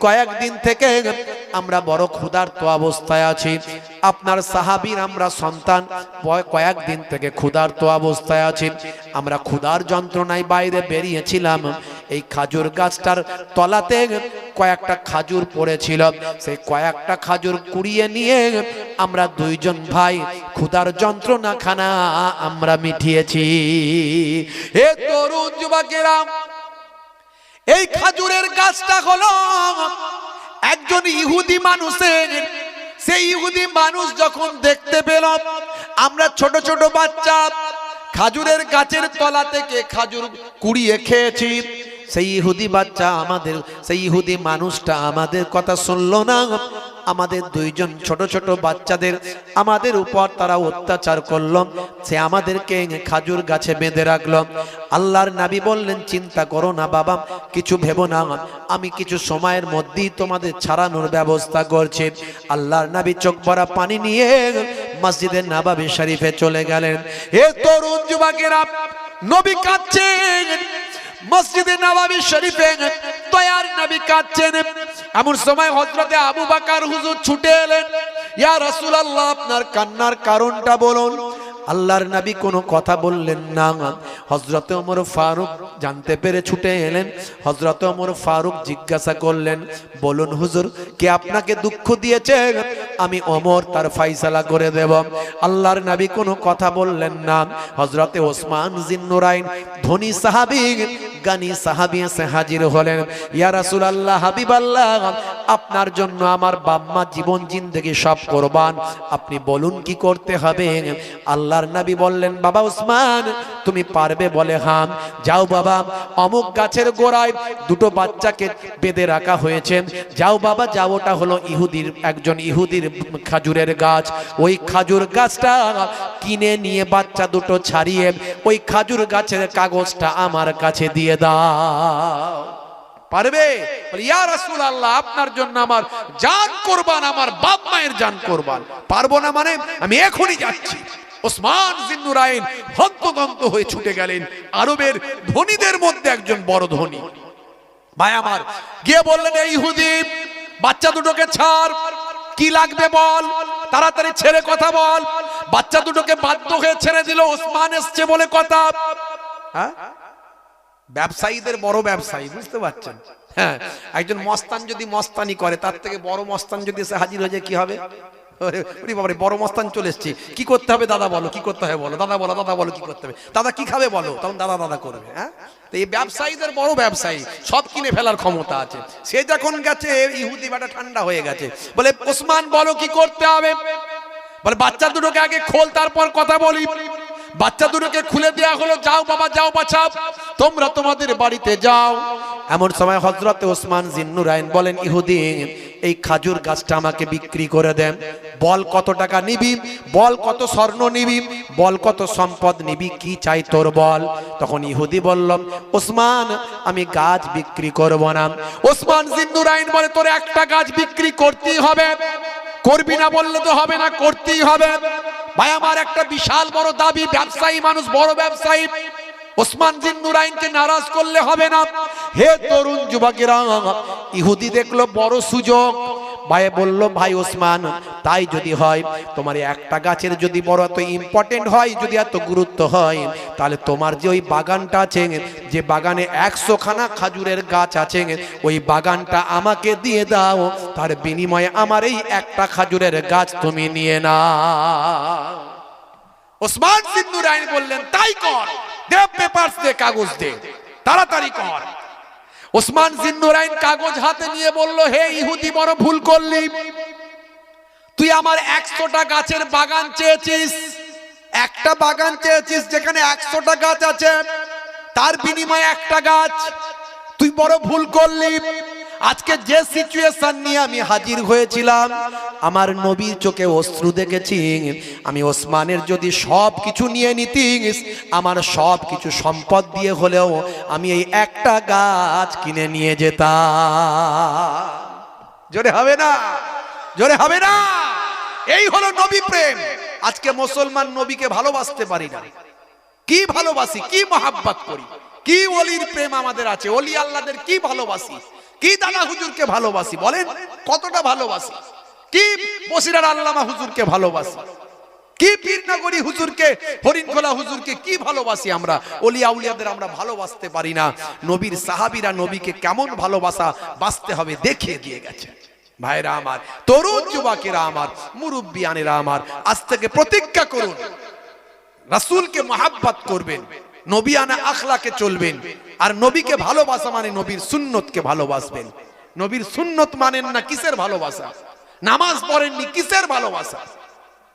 কয়েকদিন থেকে আমরা বড় ক্ষুধার্ত অবস্থায় আছি। আপনার সাহাবীর আমরা সন্তান, কয়েকদিন থেকে ক্ষুধার্ত অবস্থায় আছি। আমরা ক্ষুধার যন্ত্রণায় বাইরে বেরিয়েছিলাম। এই খাজুর গাছটার তলাতে কয়েকটা খাজুর পড়েছিল, সেই কয়েকটা খাজুর কুড়িয়ে নিয়ে আমরা দুইজন ভাই ক্ষুধার যন্ত্রণা খানা আমরা মিটিয়েছি। হে তরুণ যুবকেরা, এই খাজুরের গাছটা হলো একজন ইহুদি মানুষের। সেই ইহুদি মানুষ যখন দেখতে পেল আমরা ছোট ছোট বাচ্চা খাজুরের গাছের তলা থেকে খাজুর কুড়িয়ে খেয়েছি, সেই ইহুদি বাচ্চা সেই ইহুদি মানুষটা আমাদের কথা শুনলো না। আমাদের দুইজন ছোট ছোট বাচ্চাদের আমাদের উপর তারা অত্যাচার করলো। সে আমাদেরকে খাজুর গাছে বেঁধে রাখলো। আল্লাহর নবী বললেন, চিন্তা করো না বাবা, কিছু ভেবো না, আমি কিছু সময়ের মধ্যেই তোমাদের ছাড়ানোর ব্যবস্থা করছি। আল্লাহর নবী চোখ ভরা পানি নিয়ে মসজিদে নববী শরীফে চলে গেলেন। হে তরুণ যুবকেরা, নবী কাঁদছেন মসজিদে নববী শরীফে, দয়ার নবী কাঁদছেন। এমন সময় হযরতে আবু বকর হুজুর ছুটে এলেন। ইয়া রাসূলুল্লাহ, আপনার কান্নার কারণটা বলুন। আল্লাহর নবী কোনো কথা বললেন না। হযরতে ওমর ফারুক জানতে পেরে ছুটে এলেন। হযরতে ওমর ফারুক জিজ্ঞাসা করলেন, বলুন হুজুর, কে আপনাকে দুঃখ দিয়েছে? আমি ওমর তার ফয়সালা করে দেব। আল্লাহর নবী কোনো কথা বললেন না। হযরতে ওসমান জিন্নুরাইন ধনী সাহাবী, গানি সাহাবী এসে হাজির হলেন। ইয়া রাসূলুল্লাহ, হাবিবাল্লাহ, আপনার জন্য আমার বাম্মা জীবন জিন্দেগি সব কুরবান, আপনি বলুন কি করতে হবে? আল্লাহর নবী বললেন, বাবা ওসমান, তুমি পারবে? বলে হ্যাঁ। যাও বাবা, অমুক গাছের গোড়ায় দুটো বাচ্চাকে বেঁধে রাখা হয়েছে, যাও বাবা যাও, ওটা হলো একজন ইহুদির খাজুরের গাছ। ওই খাজুর গাছটা কিনে নিয়ে বাচ্চা দুটো ছাড়িয়ে ওই খাজুর গাছের কাগজটা আমার কাছে দিয়ে দাও। পারবে? বলে, ইয়া রাসূলুল্লাহ, আপনার জন্য আমার জান কুরবান, আমার বাপ মায়ের জান কুরবান। পারবো না মানে? আমি এখনই যাচ্ছি। ওসমান জিন্নুরাইন হন্তদন্ত হয়ে ছুটে গেলেন। আরবের ধনীদের মধ্যে একজন বড় ধনী ভাই আমার গিয়ে বললেন, এই ইহুদি বাচ্চা দুটোকে ছাড়, কি লাগবে বল, তাড়াতাড়ি ছেড়ে কথা বল। বাচ্চা দুটোকে বাধ্য হয়ে ছেড়ে দিল। ওসমান এসছে বলে কথা। হ্যাঁ, ব্যবসায়ীদের বড় ব্যবসায়ী, বুঝতে পারছেন? হ্যাঁ, একজন মস্তান যদি মস্তানি করে, তার থেকে বড় মস্তান যদি এসে হাজির হয়ে যায়, কি হবে? বাবারে, বড় মস্তান চলে এসছে, কি করতে হবে দাদা বলো, কি করতে হবে বলো, দাদা বলো, দাদা বলো কি করতে হবে, দাদা কি খাবে বলো, তখন দাদা দাদা করবে। হ্যাঁ, তো এই ব্যবসায়ীদের বড় ব্যবসায়ী, সব কিনে ফেলার ক্ষমতা আছে। সে যখন গেছে, ইহুদি বাটা ঠান্ডা হয়ে গেছে। বলে, ওসমান বলো কি করতে হবে? বলে, বাচ্চা দুটোকে আগে খোল, তারপর কথা বলি। বাচ্চা দুটোকে খুলে দেয়া হলো। যাও বাবা যাও, বাচ্চা তোমরা তোমাদের বাড়িতে যাও। এমন সময় হযরতে ওসমান জিন্নুরাইন বলেন, ইহুদি, এই খাজুর গাছটা আমাকে বিক্রি করে দেন। বল কত টাকা নিবি, বল কত স্বর্ণ নিবি, বল কত সম্পদ নিবি, কি চাই তোর বল। তখন ইহুদি বলল, ওসমান, আমি গাছ বিক্রি করব না। ওসমান জিন্নুরাইন বলে, তোর একটা গাছ বিক্রি করতেই হবে, করবি না বললে তো হবে না, করতেই হবে। ভাই আমার, একটা বিশাল বড় দাবি, ব্যবসায়ী মানুষ, বড় ব্যবসায়ী, ওসমান জিন্নুরাইনকে নারাজ করলে হবে না। হে তরুণ যুবকেরা, ইহুদি দেখলো বড় সুযোগ। ভাই বলল, ভাই ওসমান, তাই যদি হয়, তোমার একটা গাছের যদি বড় এত ইম্পর্টেন্ট হয়, যদি এত গুরুত্ব হয়, তাহলে তোমার যে ওই বাগানটা আছে, যে বাগানে 100 খানা খাজুরের গাছ আছে, ওই বাগানটা আমাকে দিয়ে দাও, তার বিনিময়ে আমার এই একটা খাজুরের গাছ তুমি নিয়ে নাও। ওসমান জিন্নুরাইন বললেন, তাই কর, দে পেপারস, দে কাগজ, দে, তাড়াতাড়ি কর। ওসমান জিন্নুরাইন কাগজ হাতে নিয়ে বলল, হে ইহুদি, বড় ভুল করলি। তুই আমার 100টা গাছের বাগান চেয়েছিস, একটা বাগান চেয়েছিস যেখানে 100টা গাছ আছে, তার বিনিময়ে একটা গাছ। তুই বড় ভুল করলি। আজকে যে সিচুয়েশন নিয়ে আমি হাজির হয়েছিলাম, আমার নবীর চোখে অশ্রু দেখেছি। আমি ওসমানের যদি সব কিছু নিয়ে নিতিস, আমার সব কিছু সম্পদ দিয়ে হলেও আমি এই একটা গাছ কিনে নিয়ে যেতাম। জোরে হবে না, জোরে হবে না। এই হলো নবী প্রেম। আজকে মুসলমান নবীকে ভালোবাসতে পারি না। কি ভালোবাসি, কি মহাব্বত করি, কি ওলির প্রেম আমাদের আছে, ওলি আল্লাহদের কি ভালোবাসি, কি দাদা হুজুরকে ভালোবাসি, বলেন কতটা ভালোবাসি, কি বসিরার আল্লামা হুজুরকে ভালোবাসি, কি পীরনগরী হুজুরকে, হরিণখোলা হুজুরকে কি ভালোবাসি আমরা। ওলি আউলিয়াদের আমরা ভালোবাসতে পারি না। নবীর সাহাবীরা নবীকে কেমন ভালোবাসা বাসতে হবে দেখিয়ে দিয়ে গেছে। ভাইরা আমার, তরুণ যুবকেরা আমার, মুরব্বিয়ানেরা আমার, আজ থেকে প্রতিজ্ঞা করুন রাসূলকে মহব্বত করবেন, নবিয়ানা আখলাকে চলবেন, আর নবীকে ভালোবাসা মানে নবীর সুন্নতকে ভালোবাসবেন। নবীর সুন্নত মানেন না, কিসের ভালোবাসা? নামাজ পড়েননি, কিসের ভালোবাসা?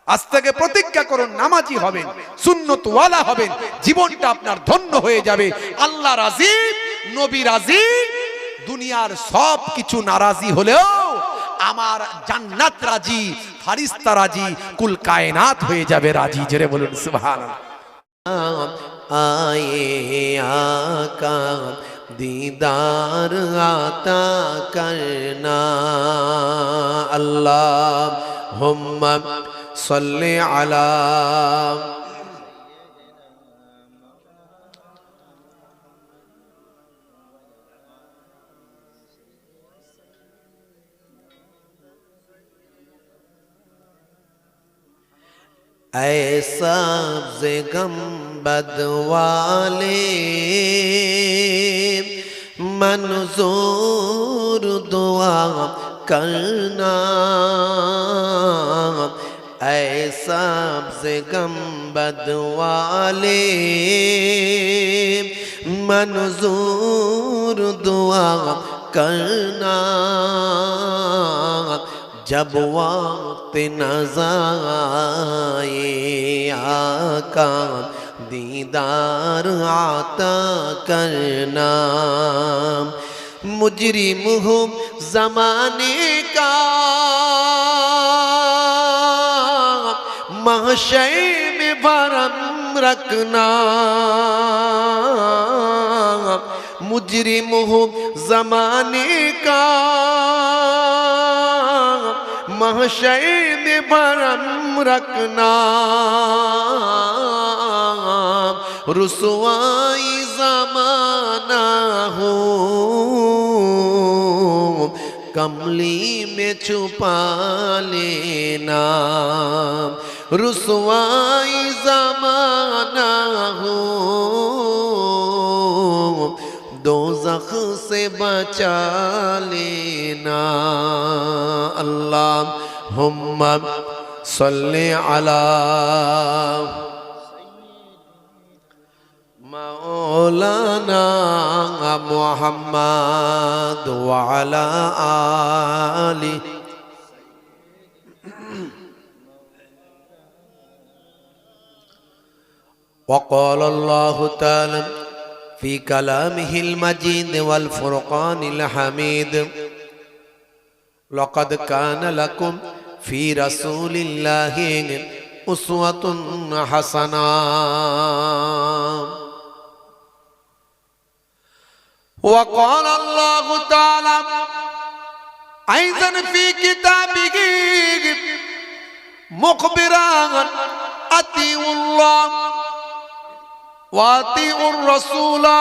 আজ থেকে প্রতিজ্ঞা করুন নামাজি হবেন, সুন্নতওয়ালা হবেন, জীবনটা আপনার ধন্য হয়ে যাবে। আল্লাহ রাজি, নবী রাজি, দুনিয়ার সব কিছু নারাজি হলেও আমার জান্নাত রাজি, ফারিস্তা রাজি, কুল কায়নাত হয়ে যাবে রাজি। জোরে বলুন সুবহানাল্লাহ। आए आका दीदार आता करना, अल्लाहुम्मा सल्ली अला ऐसा गंबद वाले मंजूर दुआ करना, ऐसा गंबद वाले मंजूर दुआ करना, जब वक्त नज़ाए आका दीदार आता करना। मुजरिम हूँ ज़माने का महशर में भरम रखना, मुजरिम हूँ ज़माने का महशर में भरम रखना, रुसवाई ज़माना हो कमली में छुपा लेना, रुसवाई ज़माना हो दोज़ख से बचा लेना। अल्लाहुम्मा सल्ली अला मौलाना मुहम्मद व अला आलि वक़ाल अल्लाहु तआला फी कलामिहिल मजीद वल फुरक़ानिल हमीद, लक़द कान लकुम फी रसूलिल्लाहि उस्वतुन हसना। वक़ाल अल्लाहु तआला अयज़न फी किताबिही मुख़बिरान अतीउल्लाह वातिउर रसूला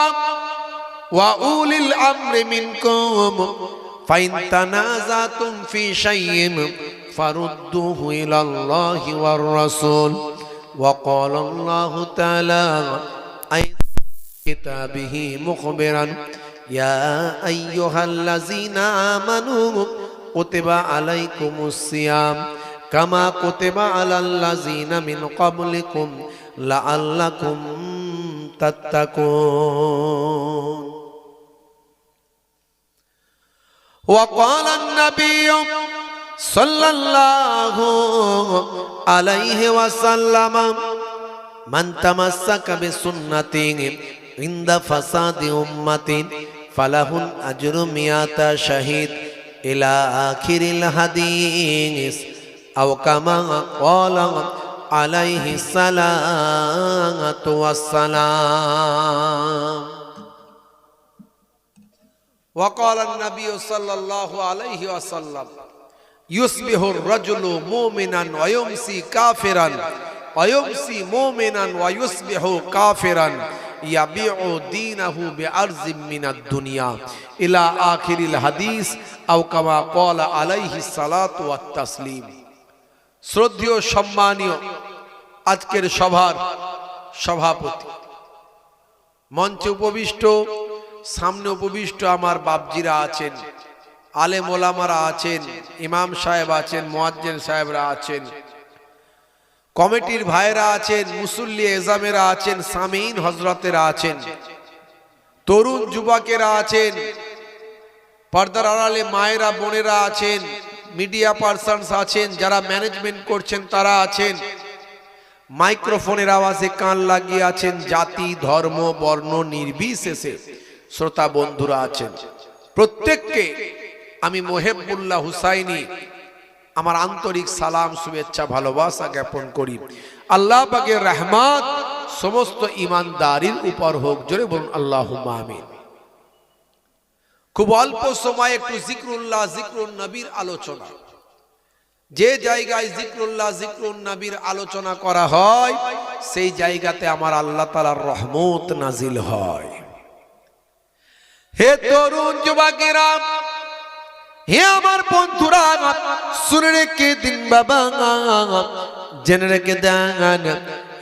व उलिल अम्रि मिनकुम फ़इन तनाज़अतुम फ़ी शयइन फरुद्दूहु इलल्लाहि वर रसूल। व क़ाल अल्लाहु तआला किताबिही मुख़बिरन या अय्युहल्लज़ीना आमनू कुतिबा अलैकुमुस सियाम कमा कुतिबा अलल्लज़ीना मिन क़ब्लिकुम लअल्लकुम तत्तकून। वक़ाल अन्नबिय्यु सल्लल्लाहु अलैहि वसल्लम मन तमस्सक बिसुन्नती इंद फसादि उम्मती फलहुल अज्रु मियाता शहीद इला आखिरिल हदीस औ कमा क़ाल अलैहि सलातु वस्सलाम। वक़ाल अन्नबिय्यु सल्लल्लाहु अलैहि वसल्लम युस्बिहु अर्रजुलु मुमिनन व युमसी काफिरन व युमसी मुमिनन व युस्बिहु काफिरन ইয়াবিউ দীনাহু বিআরজিম মিনাদ দুনিয়া ইলা আখিরিল হাদিস আও কামা ক্বালা আলাইহিস সালাতু ওয়াত তাসলিম। শ্রদ্ধেয় সম্মানীয় আজকের সভার সভাপতি, মঞ্চে উপবিষ্ট, সামনে উপবিষ্ট আমার বাপজিরা আছেন, আলেম ওলামারা আছেন, ইমাম সাহেব আছেন, মুয়াজ্জিন সাহেবরা আছেন, কমিটির ভাইরা আছেন, মুসল্লি এজামেরা আছেন, সামিন হজরতেরা আছেন, তরুণ যুবকেরা আছেন, পর্দার আড়ালে মায়েরা বোনেরা আছেন, মিডিয়া পার্সনস আছেন, যারা ম্যানেজমেন্ট করছেন তারা আছেন, মাইক্রোফোনের আওয়াজে কান লাগিয়ে আছেন, জাতি ধর্ম বর্ণ নির্বিশেষে শ্রোতা বন্ধুরা আছেন। প্রত্যেককে আমি মোহেবুল্লাহ হুসাইনি আমার আন্তরিক সালাম শুভেচ্ছা ভালোবাসা জ্ঞাপন করি। আল্লাহ পাকের রহমত সমস্ত ঈমানদারির উপর হোক, জোরে বলুন আল্লাহুম্মা আমিন। খুব অল্প সময় একটু জিকরুল্লাহ জিকরুন নবীর আলোচনা। যে জায়গায় জিকরুল্লাহ জিকরুন নবীর আলোচনা করা হয় সেই জায়গাতে আমার আল্লাহ তাআলার রহমত নাজিল হয়। হে তরুণ যুবকেরা, হে আমার বন্ধুরা, শুনে রেখে দিন বাবা, জেনে রেখে দেন।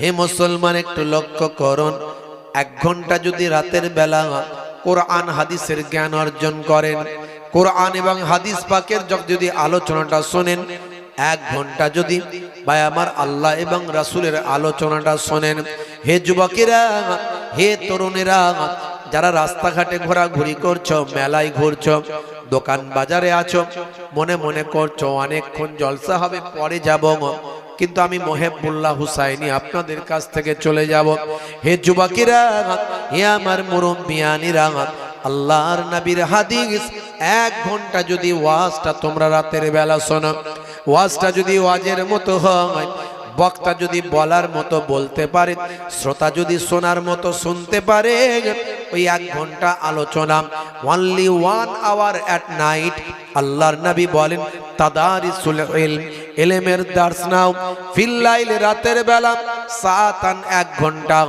হে মুসলমান, একটু লক্ষ্য করুন, 1 ঘন্টা যদি রাতের বেলা কোরআন হাদিসের জ্ঞান অর্জন করেন, কোরআন এবং হাদিস পাকের যদি আলোচনাটা শোনেন, 1 ঘন্টা যদি ভাই আমার আল্লাহ এবং রাসূলের আলোচনাটা শোনেন, হে যুবকেরা, হে তরুণেরা, যারা রাস্তাঘাটে ঘোরাঘুরি করছো, মেলায় ঘুরছো, দোকান বাজারে আছো, মনে মনে করছো অনেকক্ষণ জলসা হবে, পরে যাব, কিন্তু আমি মোহেবুল্লাহ হুসাইনি আপনাদের কাছ থেকে চলে যাব। হে যুবকেরা, হে আমার মুরব্বিয়ানিরা, আল্লাহর নবীর হাদিস 1 ঘন্টা যদি ওয়াজটা তোমরা রাতের বেলা শোনো, ওয়াজটা যদি ওয়াজের মতো হয়, বক্তা যদি বলার মতো বলতে পারে, শ্রোতা যদি শোনার মতো শুনতে পারে, ওই 1 ঘন্টা আলোচনা, only 1 hour at night, আল্লাহর নবী বলেন তাদারিসুল ইলম, ইলমের দার্স নাও, ফিল লাইল, রাতের বেলা, সাতান, 1 ঘন্টা,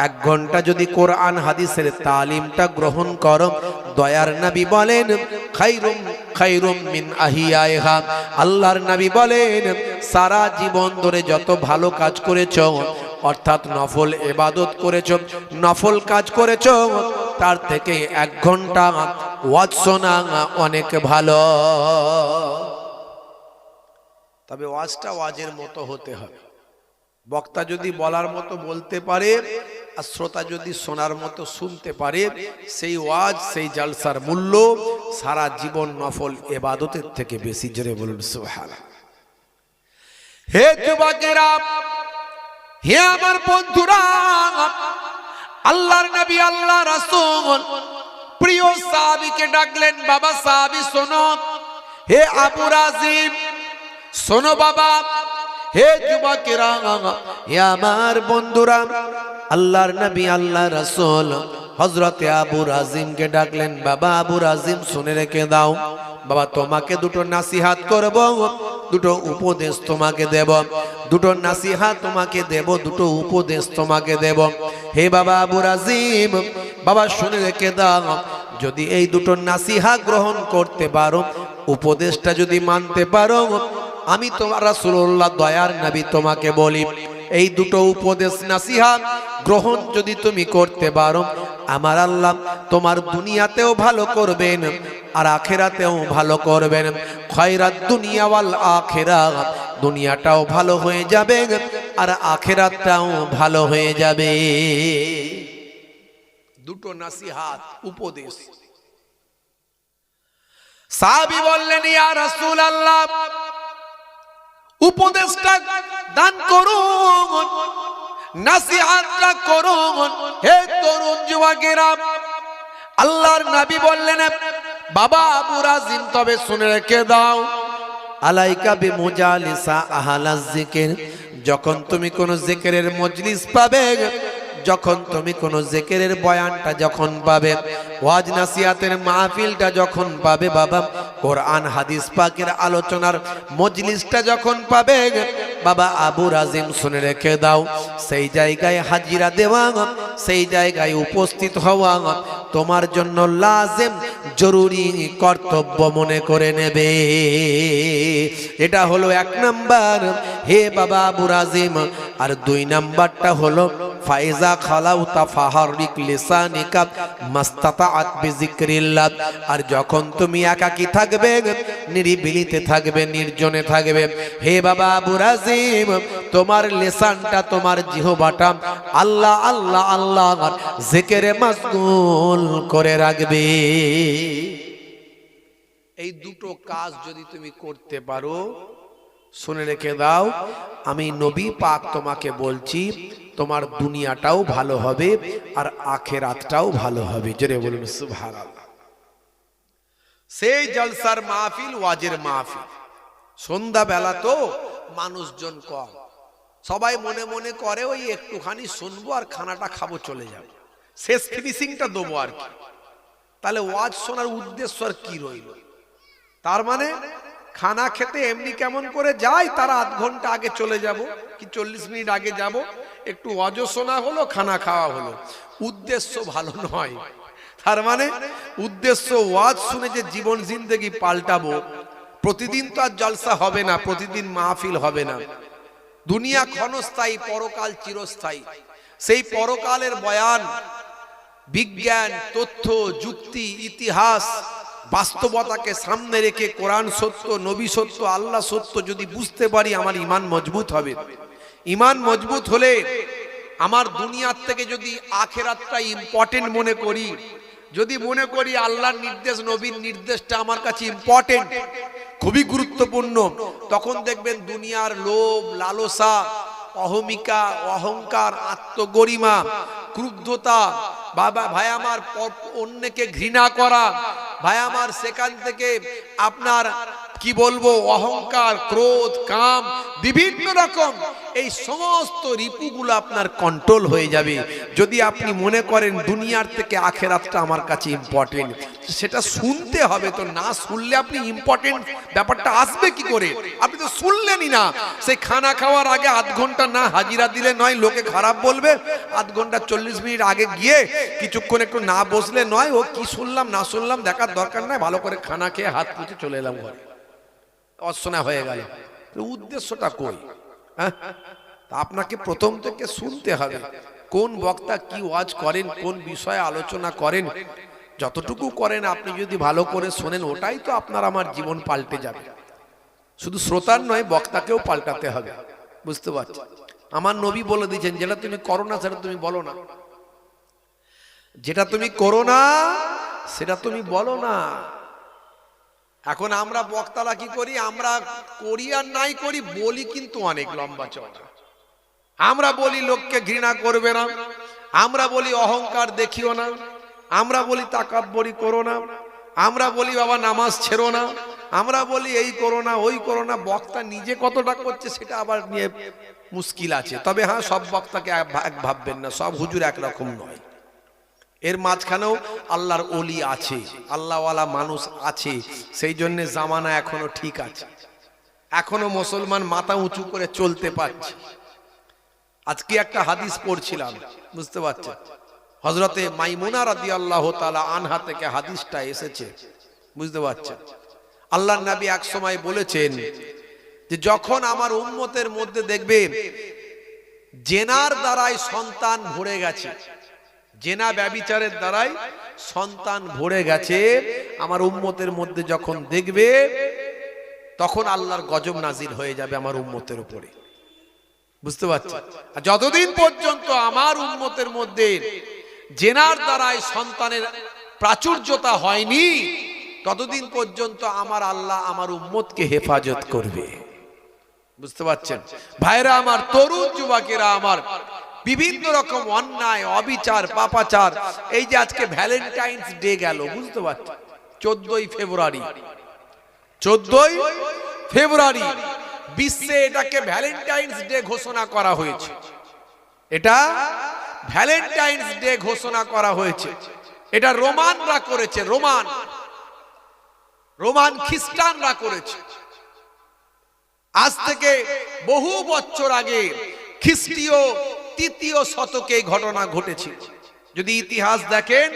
1 ঘন্টা যদি কোরআন হাদিসের তালিমটা গ্রহণ করো, দয়ার নবী বলেন খায়রুম খায়রুম মিন আহিয়াইহা, আল্লাহর নবী বলেন সারা জীবন ধরে যত ভালো কাজ করেছো, অর্থাৎ নফল ইবাদত করেছো, নফল কাজ করেছো, তার থেকে 1 ঘন্টা ওয়াজ শোনা অনেক ভালো। তবে ওয়াজটা ওয়াজের মতো হতে হবে। বক্তা যদি বলার মতো বলতে পারে আর শ্রোতা যদি শোনার মতো শুনতে পারে, সেই ওয়াজ সেই জালসার মূল্য সারা জীবন নফল ইবাদতের থেকে বেশি। জোরে বলুন সুবহানাল্লাহ। হে যুবকেরা, হে আমার বন্ধুরা, আল্লাহর নবী আল্লাহ রাসূল প্রিয় সাহাবীকে ডাকলেন, বাবা সাহাবী শোনো, হে আবু রাজিম শোনো বাবা, হে যুবকেরা, হে আমার বন্ধুরা, আল্লাহর নবী আল্লাহ রাসূল হযরতে আবু রাজিমকে ডাকলেন, বাবা আবু রাজিম শুনে রেখে দাও, বাবা তোমাকে 2টো নাসিহাত করব, 2টো উপদেশ তোমাকে দেব, 2টো নাসিহাত তোমাকে দেব, 2টো উপদেশ তোমাকে দেব। হে বাবা আবু রাজিম, বাবা শুনে রেখে দাও, যদি এই 2টো নাসিহাত গ্রহণ করতে পারো, উপদেশটা যদি মানতে পারো, আমি তোমার রাসূলুল্লাহ দয়ার নবী তোমাকে বলি, এই 2টো উপদেশ নাসিহাত গ্রহণ যদি তুমি করতে পারো, আমার আল্লাহ তোমার দুনিয়াতেও ভালো করবেন আর আখিরাতেও ভালো করবেন। খায়রাত দুনিয়া ওয়াল আখিরাত, দুনিয়াটাও ভালো হয়ে যাবে আর আখিরাতটাও ভালো হয়ে যাবে। 2টো নাসিহাত উপদেশ। সাহাবী বললেন, ইয়া রাসূলুল্লাহ, উপদেশটা দান করুন, নাসিহাতটা করুন। হে তরুণ যুবকেরা, আল্লাহর নবী বললেন, বাবা আবু রাজিম তবে শুনে রেখে দাও, আলাইকা বিমুজালিসা আহলাজ যিকির, যখন তুমি কোন জিকিরের মজলিস পাবে, যখন তুমি কোন জিকিরের বয়ানটা যখন পাবে, ওয়াজ নাসিহাতের মাহফিলটা যখন পাবে, বাবা কোরআন হাদিস পাকের আলোচনার মজলিসটা যখন পাবে, বাবা আবু রাজিম শুনে রেখে দাও, সেই জায়গায় হাজিরা দেওয়া, সেই জায়গায় উপস্থিত হওয়া তোমার জন্য লাজিম জরুরি কর্তব্য মনে করে নেবে। এটা হলো 1 নাম্বার, হে বাবা আবু রাজিম। আর 2 নাম্বারটা হলো ফাইজা খালাউতা ফাহারিক লিসানিকা মাস্তাতাআত বিযিকরিল্লাহ। আর যখন তুমি একাকী থাকবে, নিরিবিলিতে থাকবে, নির্জনে থাকবে, হে বাবা আবু রাজিম, তোমার লিসানটা, তোমার জিহ্বাটা আল্লাহ আল্লাহ আল্লাহর জিকিরে মশগুল করে রাখবে। এই দুটো কাজ যদি তুমি করতে পারো, শুনে রেখে দাও, আমি নবী পাক তোমাকে বলছি, তোমার দুনিয়াটাও ভালো হবে আর আখিরাতটাও ভালো হবে। জোরে বলুন সুবহানাল্লাহ। সেই জলসার মাহফিল, ওয়াজের মাহফিল, সন্ধ্যা বেলা তো মানুষজন কম, সবাই মনে মনে করে ওই একটুখানি শুনবো আর খানাটা খাবো, চলে যাবো, শেষ ফিনিশিংটা দেবো আর কি। তাহলে ওয়াজ শোনার উদ্দেশ্য আর কি রইল? তার মানে খানা খেতে এমনি কেমন করে যায়, তারা আধ ঘন্টা আগে চলে যাব কি 40 মিনিট আগে যাব, একটু ওয়াজও শোনা হলো, খানা খাওয়া হলো, উদ্দেশ্য ভালো নয়। তার মানে উদ্দেশ্য ওয়াজ শুনে যে জীবন জিন্দেগি পাল্টাবো। প্রতিদিন তো আর জলসা হবে না, প্রতিদিন মাহফিল হবে না। দুনিয়া ক্ষণস্থায়ী, পরকাল চিরস্থায়ী। সেই পরকালের বয়ান, বিজ্ঞান, তথ্য, যুক্তি, ইতিহাস, বাস্তবতাকে সামনে রেখে কোরআন সত্য, নবী সত্য, আল্লাহ সত্য যদি বুঝতে পারি, আমার ঈমান মজবুত হবে। ঈমান মজবুত হলে আমার দুনিয়ার থেকে যদি আখিরাতটা ইম্পর্টেন্ট মনে করি, যদি মনে করি আল্লাহর নির্দেশ, নবীর নির্দেশটা আমার কাছে ইম্পর্টেন্ট, খুবই গুরুত্বপূর্ণ, তখন দেখবেন দুনিয়ার লোভ, লালসা, অহমিকা, অহংকার, আত্মগরিমা, ক্রুদ্ধতা, বাবা ভাই আমার অন্যকে ঘৃণা করা, ভাই আমার সেখান থেকে আপনার কি বলবো, অহংকার, ক্রোধ, কাম, বিভিন্ন রকম এই সমস্ত রিপুগুলো আপনার কন্ট্রোল হয়ে যাবে যদি আপনি মনে করেন দুনিয়ার থেকে আখিরাতটা আমার কাছে ইম্পর্টেন্ট। সেটা শুনতে হবে, তো না শুনলে আপনি ইম্পর্টেন্ট ব্যাপারটা আসবে কি করে? আপনি তো শুনলেনই না। সেই খানা খাওয়ার আগে আধ ঘন্টা না হাজিরা দিলে নয়, লোকে খারাপ বলবে। আধ ঘন্টা 40 মিনিট আগে গিয়ে কিছুক্ষণ একটু না বসলে নয়, ও কি শুনলাম না শুনলাম দেখার দরকার নাই, ভালো করে খানা খেয়ে হাত পুছে চলে এলাম ঘরে, অশোনা হয়ে গেল। উদ্দেশ্যটা কই? হ্যাঁ, আপনাকে প্রথম থেকে শুনতে হবে কোন বক্তা কি ওয়াজ করেন, কোন বিষয়ে আলোচনা করেন। যতটুকু করেন আপনি যদি ভালো করে শোনেন, ওটাই তো আপনার আমার জীবন পাল্টে যাবে। শুধু শ্রোতার নয়, বক্তাকেও পাল্টাতে হবে। বুঝতে পারছি? আমার নবী বলে দিয়েছেন, যেটা তুমি করো না সেটা তুমি বলো না, যেটা তুমি করো না সেটা তুমি বলো না। এখন আমরা বক্তারা কি করি, আমরা করি আর নাই করি, বলি কিন্তু অনেক লম্বা চওড়া। আমরা বলি লোককে ঘৃণা করবে না, আমরা বলি অহংকার দেখিও না, আমরা বলি তাকাব্বরি করো না, আমরা বলি বাবা নামাজ ছেড়ো না, আমরা বলি এই করো না ওই করো না। বক্তা নিজে কতটা করছে সেটা আবার নিয়ে মুশকিল আছে। তবে হ্যাঁ, সব বক্তাকে এক ভাববেন না, সব হুজুর একরকম নয়। এর মাঝখানেও আল্লাহর ওলি আছে, আল্লাহওয়ালা মানুষ আছে। সেই জন্য জামানা এখনো ঠিক আছে, এখনো মুসলমান মাথা উঁচু করে চলতে পারছে। আজকে একটা হাদিস পড়ছিলাম, বুঝতে পারছেন, হযরতে মাইমুনা রাদিয়াল্লাহু তাআলা আনহা থেকে হাদিসটা এসেছে, বুঝতে পারছেন। আল্লাহর নবী এক সময় বলেছেন যে যখন আমার উম্মতের মধ্যে দেখবে জেনার দ্বারাই সন্তান ভরে গেছে, জেনা ব্যভিচারের দ্বারাই সন্তান ভরে গেছে, আমার উম্মতের মধ্যে যখন দেখবে, তখন আল্লাহর গজব নাজিল হয়ে যাবে আমার উম্মতের উপরে। বুঝতে পারছেন? আর যতদিন পর্যন্ত আমার উম্মতের মধ্যে জেনার দ্বারাই সন্তানের প্রাচুর্যতা হয়নি, ততদিন পর্যন্ত আমার আল্লাহ আমার উম্মতকে হেফাজত করবে। বুঝতে পারছেন? ভাইরা আমার, তরুণ যুবকেরা আমার, বিভিন্ন রকম অন্যায়, অবিচার, পাপাচার। এই যে আজকে ভ্যালেন্টাইন্স ডে গেল, বুঝতে পারছেন, 14ই ফেব্রুয়ারি, 14ই ফেব্রুয়ারি বিশ্বে এটাকে ভ্যালেন্টাইন্স ডে ঘোষণা করা হয়েছে। এটা ভ্যালেন্টাইন্স ডে ঘোষণা করা হয়েছে। এটা রোমানরা করেছে, রোমান খ্রিস্টানরা করেছে। আজ থেকে বহু বছর আগে খ্রিস্টীয় তৃতীয় শতকে এই ঘটনা ঘটেছিল। যদি ইতিহাস দেখেন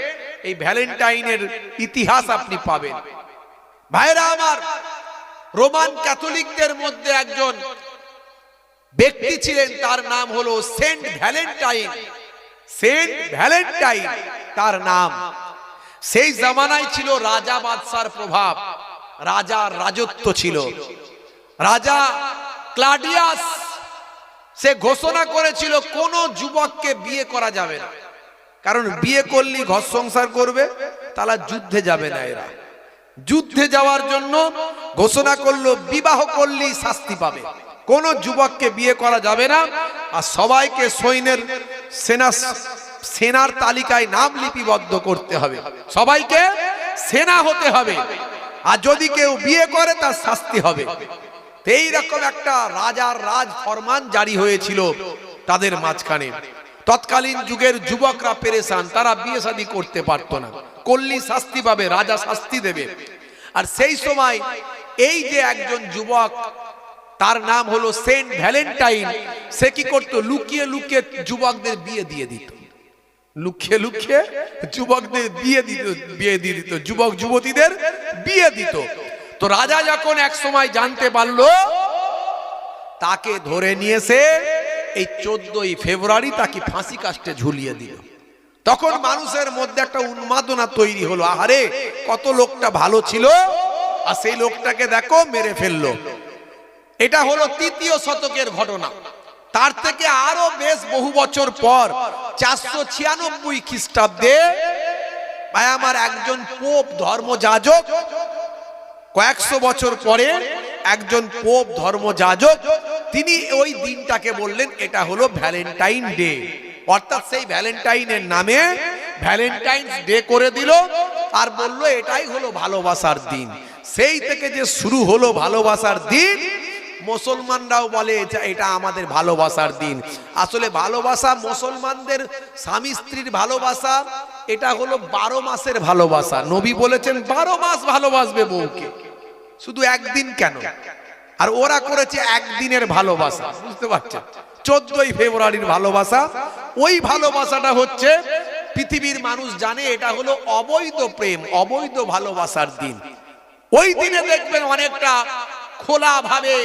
এই ভ্যালেন্টাইনের ইতিহাস আপনি পাবেন। ভাইরা আমার, রোমান ক্যাথলিকদের মধ্যে একজন ব্যক্তি ছিলেন, তার নাম হলো সেন্ট ভ্যালেন্টাইন। সেন্ট ভ্যালেন্টাইন তার নাম। সেই জামানায় ছিল রাজা বাদশার প্রভাব, রাজার রাজত্ব ছিল। রাজা ক্লাডিয়াস সে ঘোষণা করেছিল কোন যুবককে বিয়ে করা যাবে না, কারণ বিয়ে করলে ঘর সংসার করবে, তাহলে যুদ্ধে যাবে না। এরা যুদ্ধে যাওয়ার জন্য ঘোষণা করলো বিবাহ করলেই শাস্তি পাবে, কোন যুবককে বিয়ে করা যাবে না, আর সবাইকে সৈন্যের সেনার তালিকায় নাম লিপিবদ্ধ করতে হবে, সবাইকে সেনা হতে হবে, আর যদি কেউ বিয়ে করে তার শাস্তি হবে। এইরকম একটা রাজার রাজ ফরমান জারি হয়েছিল তাদের মাঝখানে। তৎকালীন যুগের যুবকরা পেরেশান, তারা বিয়ে শাদী করতে পারতো না, করলেই শাস্তি পাবে, রাজা শাস্তি দেবে। আর সেই সময় এই যে একজন যুবক, তার নাম হলো সেন্ট ভ্যালেন্টাইন, সে কি করতো, লুকিয়ে লুকিয়ে যুবকদের বিয়ে দিয়ে দিত, লুকিয়ে লুকিয়ে যুবকদের বিয়ে দিয়ে দিত, যুবক যুবতীদের বিয়ে দিত। তো রাজা যখন এক সময় জানতে পারলো, তাকে ধরে নিয়েছে এই 14ই ফেব্রুয়ারি তাকে ফাঁসি কাস্টে ঝুলিয়ে দিল। তখন মানুষের মধ্যে একটা উন্মাদনা তৈরি হলো, আহারে কত লোকটা ভালো ছিল, আর সেই লোকটাকে দেখো মেরে ফেললো। এটা হলো তৃতীয় শতকের ঘটনা। তার থেকে আরো বেশ বহু বছর পর 496 খ্রিস্টাব্দে ভাই আমার একজন পোপ ধর্মযাজক, কয়েকশো বছর পরে একজন পোপ ধর্মযাজক, তিনি ওই দিনটাকে বললেন এটা হলো ভ্যালেন্টাইন ডে, অর্থাৎ সেই ভ্যালেন্টাইনের নামে ভ্যালেন্টাইন্স ডে করে দিল, আর বলল এটাই হলো ভালোবাসার দিন। সেই থেকে যে শুরু হলো ভালোবাসার দিন, মুসলমানরাও বলে এটা আমাদের ভালোবাসার দিন। আসলে ভালোবাসা মুসলমানদের স্বামী স্ত্রীর ভালোবাসা, এটা হলো 12 মাসের ভালোবাসা। নবী বলেছেন 12 মাস ভালোবাসবে বউকে, শুধু একদিন কেন? আর ওরা করেছে একদিনের ভালোবাসা, বুঝতে পারছেন? 14ই ফেব্রুয়ারির ভালোবাসা, ওই ভালোবাসাটা হচ্ছে পৃথিবীর মানুষ জানে এটা হলো অবৈধ প্রেম, অবৈধ ভালোবাসার দিন। ওই দিনে দেখবেন অনেকটা খোলা ভাবে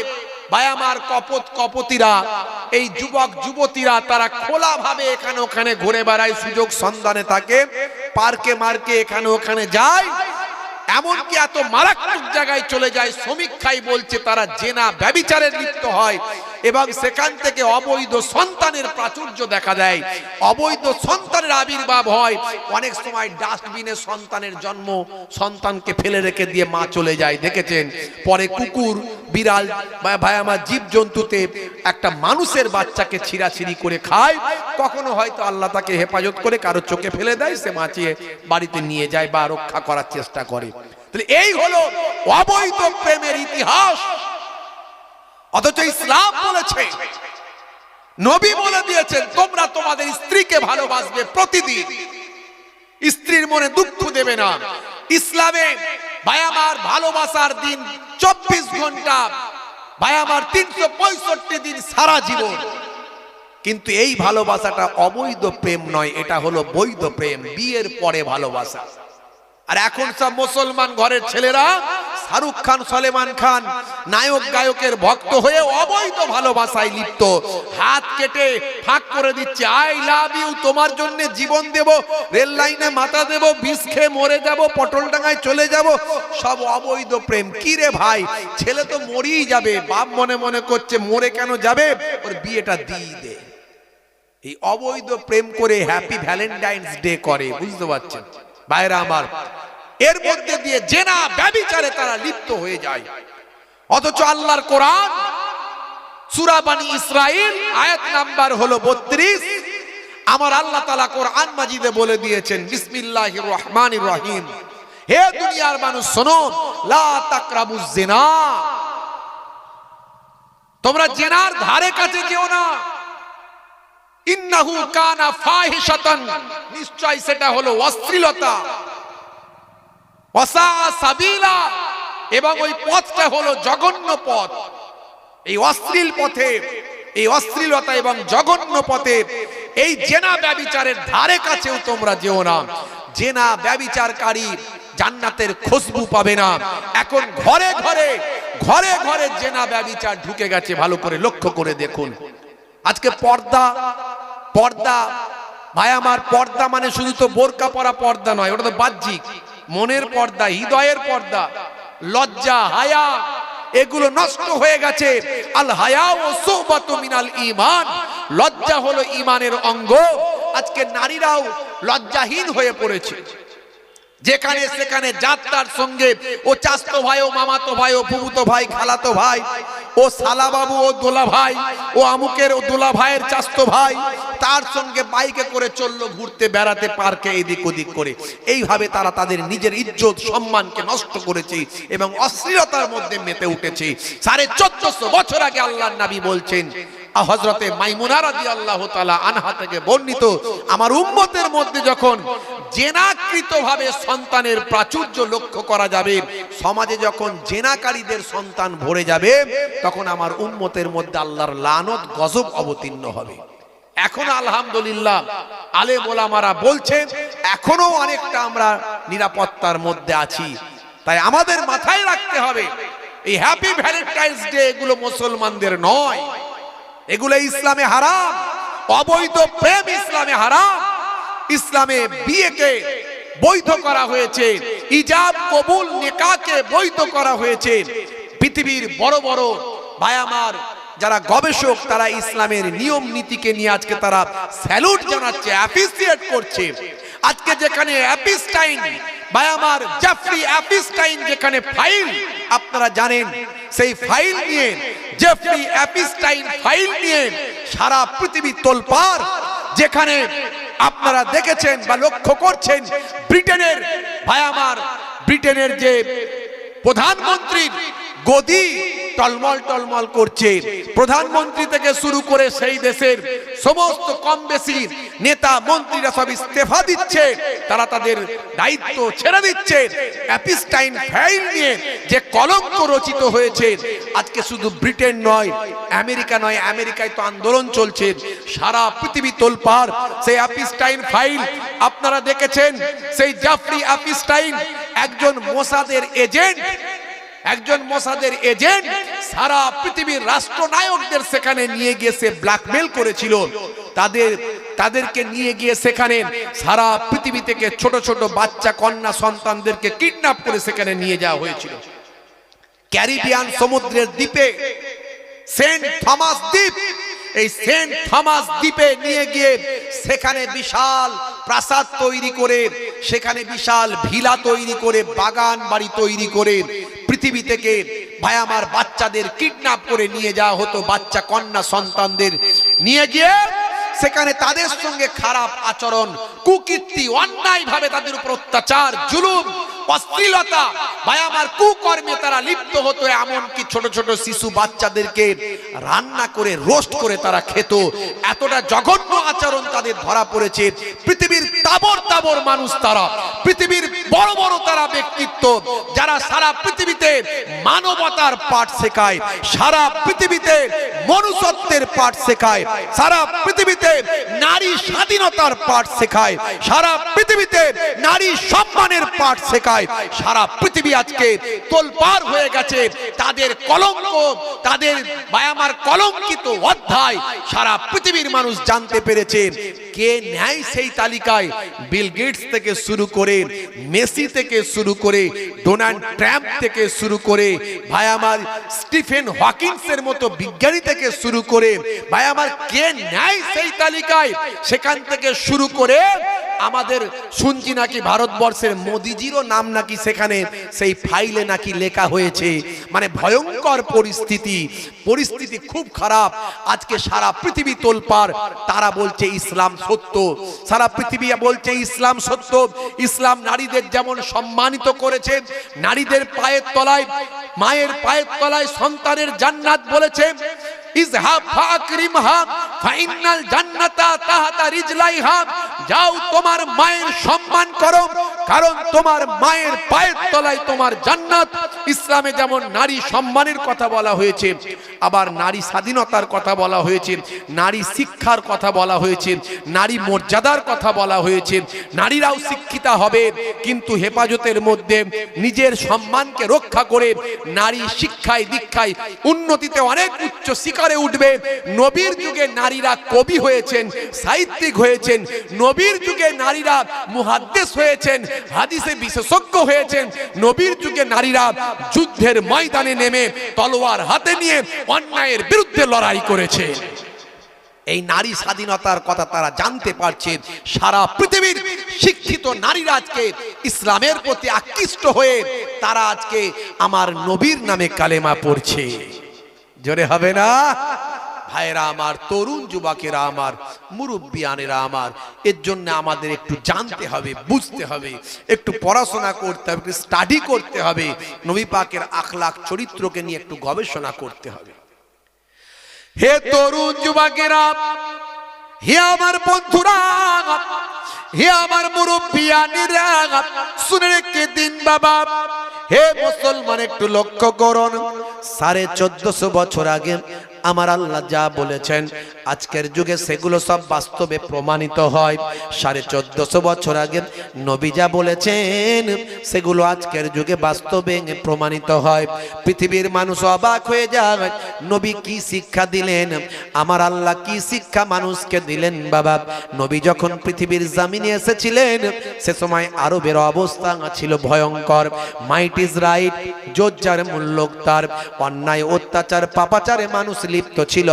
ভাই আমার কপতিরা, এই যুবক যুবতীরা, তারা খোলা ভাবে এখানে ওখানে ঘুরে বেড়ায়, সুযোগ সন্ধানে থাকে, পার্কে মার্কে এখানে ওখানে যায়, এমনকি এত মারাত্মক জায়গায় চলে যায়, সমীক্ষায় বলছে তারা জেনা ব্যভিচারে লিপ্ত হয়, এবং সেখান থেকে অবৈধ সন্তানের প্রাচুর্য দেখা দেয়, অবৈধ সন্তানের আবির্ভাব হয়। অনেক সময় ডাস্টবিনে সন্তানের জন্ম, সন্তানকে ফেলে রেখে দিয়ে মা চলে যায়, দেখেছেন? পরে কুকুর বিড়াল ভাই আমার জীবজন্তুতে একটা মানুষের বাচ্চাকে ছিঁড়াছিঁড়ি করে খায়, কখনো হয়তো আল্লাহ তাকে হেফাজত করে কারো চোখে ফেলে দেয়, সে বাঁচিয়ে বাড়িতে নিয়ে যায় বা রক্ষা করার চেষ্টা করে। তাহলে এই হলো অবৈধ প্রেমের ইতিহাস। অথচ ইসলাম বলেছে, নবী বলে দিয়েছেন তোমরা তোমাদের স্ত্রীকে ভালোবাসবে প্রতিদিন, স্ত্রীর মনে দুঃখ দেবে না। ইসলামে ভাই আমার ভালোবাসার দিন 24 ঘন্টা, ভাই আমার 365 দিন, সারা জীবন। কিন্তু এই ভালোবাসাটা অবৈধ প্রেম নয়, এটা হলো বৈধ প্রেম, বিয়ের পরে ভালোবাসা। আর এখন সব মুসলমান ঘরের ছেলেরা শাহরুখ খান, সলমান খান নায়ক গায়কের ভক্ত হয়ে অবৈধ ভালোবাসায় লিপ্ত, হাত কেটে ফাঁক করে দিচ্ছে, আই লাভ ইউ, তোমার জন্য জীবন দেব, রেল লাইনে মাথা দেব, বিষ খেয়ে মরে যাব, পটলডাঙ্গায় চলে যাব, সব অবৈধ প্রেম। কি রে ভাই, ছেলে তো মরেই যাবে, বাপ মনে মনে করছে মরে কেন যাবে, ওর বিয়েটা দিয়ে দে। এই অবৈধ প্রেম করে হ্যাপি ভ্যালেন্টাইন্স ডে করে, বুঝতে পারছেন ভাইরা আমার? এর মধ্যে দিয়ে জেনা ব্যভিচারে তারা লিপ্ত হয়ে যায়। অথচ আল্লাহর কোরআন সূরা বনী ইসরাইল আয়াত নাম্বার হলো 32, আমার আল্লাহ তাআলা কোরআন মাজিদে বলে দিয়েছেন, বিসমিল্লাহির রহমানির রহিম, হে দুনিয়ার মানুষ শোনো, লা তাকরাবুজ জিনা, তোমরা জিনার ধারে কাছে যেও না, ইন্নাহু কানা ফাহিশাতান, নিশ্চয় সেটা হলো অশ্লীলতা, ওয়াসা সাবিলা, এবং ওই পথটা হলো জঘন্য পথ। এই অশ্লীল পথে, এই অশ্লীলতা এবং জঘন্য পথে এই জেনা ব্যভিচারের ধারে কাছেও তোমরা যেও না। জেনা ব্যভিচারকারী জান্নাতের খুশবু পাবে না। এখন ঘরে ঘরে ঘরে ঘরে জেনা ব্যভিচার ঢুকে গেছে, ভালো করে লক্ষ্য করে দেখুন। আজকে পর্দা পর্দা ভাই আমার, পর্দা মানে শুধু তো বোরকা পরা পর্দা নয়, ওটা তো বাহ্যিক, মনের পর্দা, হৃদয়ের পর্দা, লজ্জা, হায়া, এগুলো নষ্ট হয়ে গেছে। আল হায়া ও সুহবাতু মিনাল ঈমান, লজ্জা হলো ঈমানের অঙ্গ। আজকে নারীরাও লজ্জাহীন হয়ে পড়েছে, যেখানে সেখানে যাত্রার সঙ্গে ও চাচতো ভাই, ও মামাতো ভাই, ও ফুফুতো ভাই, খালাতো ভাই, ও সালা বাবু, ও দোলা ভাই, ও আমুকের ও দোলা ভাইয়ের চাচতো ভাই, তার সঙ্গে বাইকে করে চললো ঘুরতে বেড়াতে পার্কে এদিক ওদিক করে। এইভাবে তারা তাদের নিজের ইজ্জত সম্মানকে নষ্ট করেছে এবং অশ্লীলতার মধ্যে মেতে উঠেছে। 1450 বছর আগে আল্লাহর নবী বলছেন, হযরতে মাইমুনা রাদিয়াল্লাহু তাআলা আনহা থেকে বর্ণিত, আমার উম্মতের মধ্যে যখন জেনাকৃতভাবে সন্তানের প্রাচুর্য লক্ষ্য করা যাবে, সমাজে যখন জেনাকারীদের সন্তান ভরে যাবে, তখন আমার উম্মতের মধ্যে আল্লাহর লানত গজব অবতীর্ণ হবে। এখন আলহামদুলিল্লাহ আলেম ওলামারা বলছেন এখনো অনেকটা আমরা নিরাপত্তার মধ্যে আছি। তাই আমাদের মাথায় রাখতে হবে এই হ্যাপি ভ্যালেন্টাইন্স ডে এগুলো মুসলমানদের নয়, এগুলো ইসলামে হারাম। অবৈধ প্রেম ইসলামে হারাম। ইসলামে বিয়েকে বৈধ করা হয়েছে, ইজাব কবুল নিকাহকে বৈধ করা হয়েছে। পৃথিবীর বড় বড় ভাই আমার যারা গবেষক, তারা ইসলামের নিয়ম নীতিকে নিয়ে আজকে তারা স্যালুট জানাচ্ছে, অ্যাপ্রিসিয়েট করছে। আজকে যেখানে অ্যাপিস্টাইন ভাই আমার, জেফরি অ্যাপিস্টাইন যেখানে ফাইল, আপনারা জানেন সেই ফাইল নিয়ে, জেফরি অ্যাপিস্টাইন ফাইল নিয়ে সারা পৃথিবী তোলপাড়। যেখানে আপনারা দেখেছেন বা লক্ষ্য করছেন ব্রিটেনের ভাই আমার, ব্রিটেনের যে প্রধানমন্ত্রীর গদি টলমল টলমল করছে। প্রধানমন্ত্রী থেকে শুরু করে সেই দেশের সমস্ত কম বেশি নেতা মন্ত্রীরা সব ইস্তেফা দিচ্ছে, তারা তাদের দায়িত্ব ছেড়ে দিচ্ছে। অ্যাপিস্টাইন ফাইল নিয়ে যে কলঙ্ক রচিত হয়েছে, আজকে শুধু ব্রিটেন নয়, আমেরিকা নয়, আমেরিকায় তো আন্দোলন চলছে, সারা পৃথিবী তোলপাড়। সেই অ্যাপিস্টাইন ফাইল আপনারা দেখেছেন, সেই জেফরি অ্যাপিস্টাইন একজন মোসাদের এজেন্ট, একজন মোসাদের এজেন্ট সারা পৃথিবীর রাষ্ট্রনায়কদের সেখানে নিয়ে গিয়ে সে ব্ল্যাকমেল করেছিল। তাদেরকে নিয়ে গিয়ে সেখানে সারা পৃথিবী থেকে ছোট ছোট বাচ্চা কন্যা সন্তানদেরকে কিডন্যাপ করে সেখানে নিয়ে যাওয়া হয়েছিল। ক্যারিবিয়ান সমুদ্রের দ্বীপে সেন্ট থমাস দ্বীপ, এই সেন্ট থমাস দ্বীপে নিয়ে গিয়ে সেখানে বিশাল প্রাসাদ তৈরি করে, সেখানে বিশাল ভিলা তৈরি করে, বাগান বাড়ি তৈরি করে পৃথিবী থেকে ভাই আমার বাচ্চাদের কিডন্যাপ করে নিয়ে যাওয়া হতো। বাচ্চা কন্যা সন্তানদের নিয়ে গিয়ে সেখানে তাদের সঙ্গে খারাপ আচরণ, কুকীর্তি, অন্যায় ভাবে তাদের উপর অত্যাচার, জুলুম, অশ্লীলতা ভাই আমার কুকর্মে তারা লিপ্ত হতো। এমনকি ছোট ছোট শিশু বাচ্চাদেরকে রান্না করে রোস্ট করে তারা খেত। এতটা জঘন্য আচরণ তাদের ধরা পড়েছে। পৃথিবীর তাবর তাবর মানুষ তারা, পৃথিবীর বড় বড় তারা ব্যক্তিত্ব, যারা সারা পৃথিবীতে মানবতার পাঠ শেখায়, সারা পৃথিবীতে মনুষ্যত্বের পাঠ শেখায়, সারা পৃথিবীতে নারী স্বাধীনতার পাঠ শেখায়, সারা পৃথিবীতে নারী সম্মানের পাঠ শেখায়। সারা পৃথিবী আজকে তোলপাড় হয়ে গেছে। তাদের কলঙ্ক, তাদের ভাই আমার কলঙ্কিত অধ্যায় সারা পৃথিবীর মানুষ জানতে পেরেছে। কে নেয় সেই তালিকায়? বিল গেটস থেকে শুরু করে, মেসি থেকে শুরু করে, ডোনাল্ড ট্রাম্প থেকে শুরু করে, ভাই আমার স্টিফেন হকিংসের মতো বিজ্ঞানী থেকে শুরু করে, ভাই আমার কে নেয় সেই তালিকায়? সেখান থেকে শুরু করে আমাদের শুনছি নাকি ভারতবর্ষের মোদিজিরও নাম নাকি সেখানে সেই ফাইলে নাকি লেখা হয়েছে। মানে ভয়ঙ্কর পরিস্থিতি, পরিস্থিতি খুব খারাপ। আজকে সারা পৃথিবী তোলপাড়, তারা বলছে ইসলাম সত্য, সারা পৃথিবী বলছে ইসলাম সত্য। ইসলাম নারীদের যেমন সম্মানিত করেছে, নারীদের পায়ের তলায়, মায়ের পায়ের তলায় সন্তানের জান্নাত বলেছে, ইজহাব ফাকরিমহা ফাইনাল জান্নাতা তাহতা রিজলাইহা, যাও তোমার মায়ের সম্মান করো, কারণ তোমার মায়ের পায়ের তলায় তোমার জান্নাত। ইসলামে যেমন নারী সম্মানের কথা বলা হয়েছে, আবার নারী স্বাধীনতার কথা বলা হয়েছে, নারী শিক্ষার কথা বলা হয়েছে, নারী মর্যাদার কথা বলা হয়েছে। নারীরাও শিক্ষিতা হবে, কিন্তু হেফাজতের মধ্যে নিজের সম্মানকে রক্ষা করে নারী শিক্ষায় দীক্ষায় উন্নতিতে অনেক উচ্চ শিখরে উঠবে। নবীর যুগে নারীরা কবি হয়েছেন, সাহিত্যিক হয়েছেন। নবীর যুগে নারীরা মুহাদ্দিস হয়েছেন, হাদিসে বিশেষজ্ঞ হয়েছেন। নবীর যুগে নারীরা যুদ্ধের ময়দানে নেমে তলোয়ার হাতে নিয়ে অন্যায়ের বিরুদ্ধে লড়াই করেছে। এই নারী স্বাধীনতার কথা তারা জানতে পারছে। সারা পৃথিবীর শিক্ষিত নারীরা আজকে ইসলামের প্রতি আকৃষ্ট হয়ে তারা আজকে আমার নবীর নামে কালেমা পড়ছে। জোরে হবে না? ভাইরা আমার, তরুণ যুবকেরা আমার, মুরব্বিয়ানেরা আমার, এর জন্য আমাদের একটু জানতে হবে, বুঝতে হবে, একটু পড়াশোনা করতে হবে, একটু স্টাডি করতে হবে, নবী পাকের আখলাক চরিত্রকে নিয়ে একটু গবেষণা করতে হবে। হে তরুণ যুবকেরা, হে আমার বন্ধুরা, হে আমার মুরব্বিয়ানেরা, শুনে রেখে দিন বাবা। হে মুসলমান, একটু লক্ষ্য করুন, 1450 বছর আগে আমার আল্লাহ যা বলেছেন আজকের যুগে সেগুলো সব বাস্তবে প্রমাণিত হয়। 1450 বছর আগে নবী যা বলেছেন সেগুলো আজকের যুগে বাস্তবে প্রমাণিত হয়। পৃথিবীর মানুষ অবাক হয়ে যায়, নবী কি শিক্ষা দিলেন, আমার আল্লাহ কি শিক্ষা মানুষকে দিলেন। বাবা, নবী যখন পৃথিবীর জমিনে এসেছিলেন সে সময় আরবের অবস্থা ছিল ভয়ঙ্কর। মাইট ইজ রাইট, জোজ্জার মূল্যক তার, অন্যায় অত্যাচার পাপাচারে মানুষ লিপ্ত ছিল।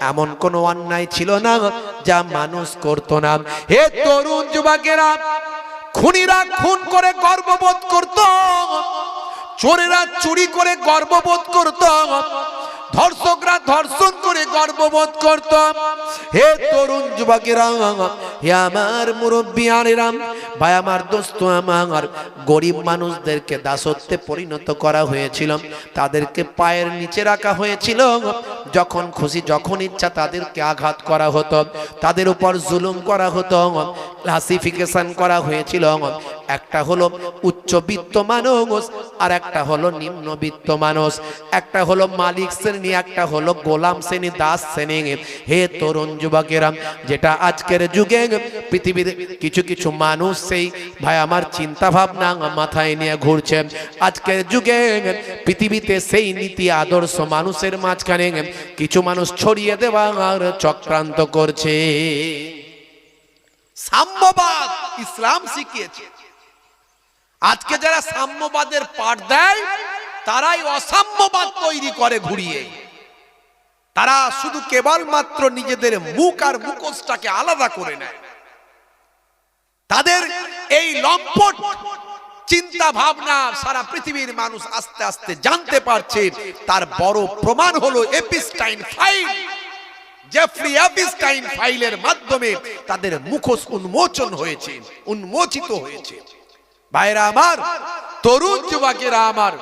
এমন কোন অন্যায় ছিল না যা মানুষ করত না। হে তরুণ যুবকেরা, খুনিরা খুন করে গর্ববোধ করত, চোরেরা চুরি করে গর্ববোধ করত, ধর্ষকরা ধর্ষণ করে গর্ববোধ করত। হে তরুণ যুবকেরা, হে আমার মুরব্বিয়ানেরা, ভাই আমার দোস্ত আমার, গরিব মানুষদেরকে দাসত্বে পরিণত করা হয়েছিল, তাদেরকে পায়ের নিচে রাখা হয়েছিল। যখন খুশি যখন ইচ্ছা তাদেরকে আঘাত করা হতো, তাদের উপর জুলুম করা হতো, ক্লাসিফিকেশন করা হয়েছিল। একটা হলো উচ্চবিত্ত মানুষ, আর একটা হলো নিম্নবিত্ত মানুষ, একটা হলো মালিক শ্রেণী, একটা হলো গোলাম শ্রেণী, দাস শ্রেণী। হে তরুণ যুবকেরা, যেটা আজকের যুগে পৃথিবীর কিছু কিছু মানুষ সেই ভাই আমার চিন্তা ভাবনা মাথায় নিয়ে ঘুরছে। আজকের যুগে পৃথিবীতে সেই নীতি আদর্শ মানুষের মাঝখানে কিছু মানুষ ছড়িয়ে দেওয়ার চক্রান্ত করছে। সাম্যবাদ ইসলাম শিখিয়েছে। আজকে যারা সাম্যবাদের পাঠ দেয় তারাই অসাম্যবাদ তৈরি করে ঘুরিয়ে। তারা শুধু কেবলমাত্র নিজেদের মুখ আর মুখোশটাকে আলাদা করে নেয়। তাদের এই লম্পট চিন্তা ভাবনা সারা পৃথিবীর মানুষ আস্তে আস্তে জানতে পারছে। তার বড় প্রমাণ হলো এপিস্টাইন ফাইল। জেফ্রি এপিস্টাইন ফাইলের মাধ্যমে তাদের মুখোশ উন্মোচন হয়েছে, উন্মোচিত হয়েছে। ভাইরা আমার, তরুণ যুবকেরা আমার,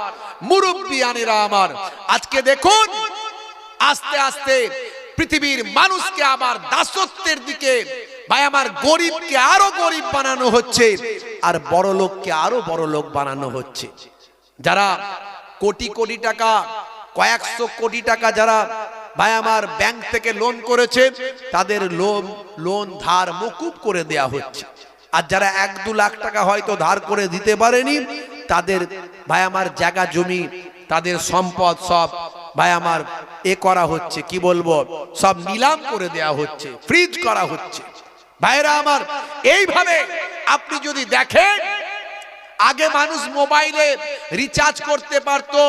মুরব্বিয়ানেরা আমার, আজকে দেখুন আস্তে আস্তে পৃথিবীর মানুষকে আবার দাসত্বের দিকে, ভাই আমার, গরিবকে আরো গরিব বানানো হচ্ছে, আর বড় লোককে আরো বড় লোক বানানো হচ্ছে। যারা কোটি কোটি টাকা, কয়েকশো কোটি টাকা যারা ভাই আমার ব্যাংক থেকে লোন করেছে, তাদের লোন ধার মকুব করে দেয়া হচ্ছে। আর যারা 1-2 লাখ টাকা হয়তো ধার করে দিতে পারেনি, তাদের ভাই আমার জায়গা জমি, তাদের সম্পদ সব ভাই আমার করা হচ্ছে, কি বলবো, সব নিলাম করে দেয়া হচ্ছে, ফ্রিজ করা হচ্ছে। ভাইরা আমার, এইভাবে আপনি যদি দেখেন, আগে মানুষ মোবাইলে রিচার্জ করতে পারতো,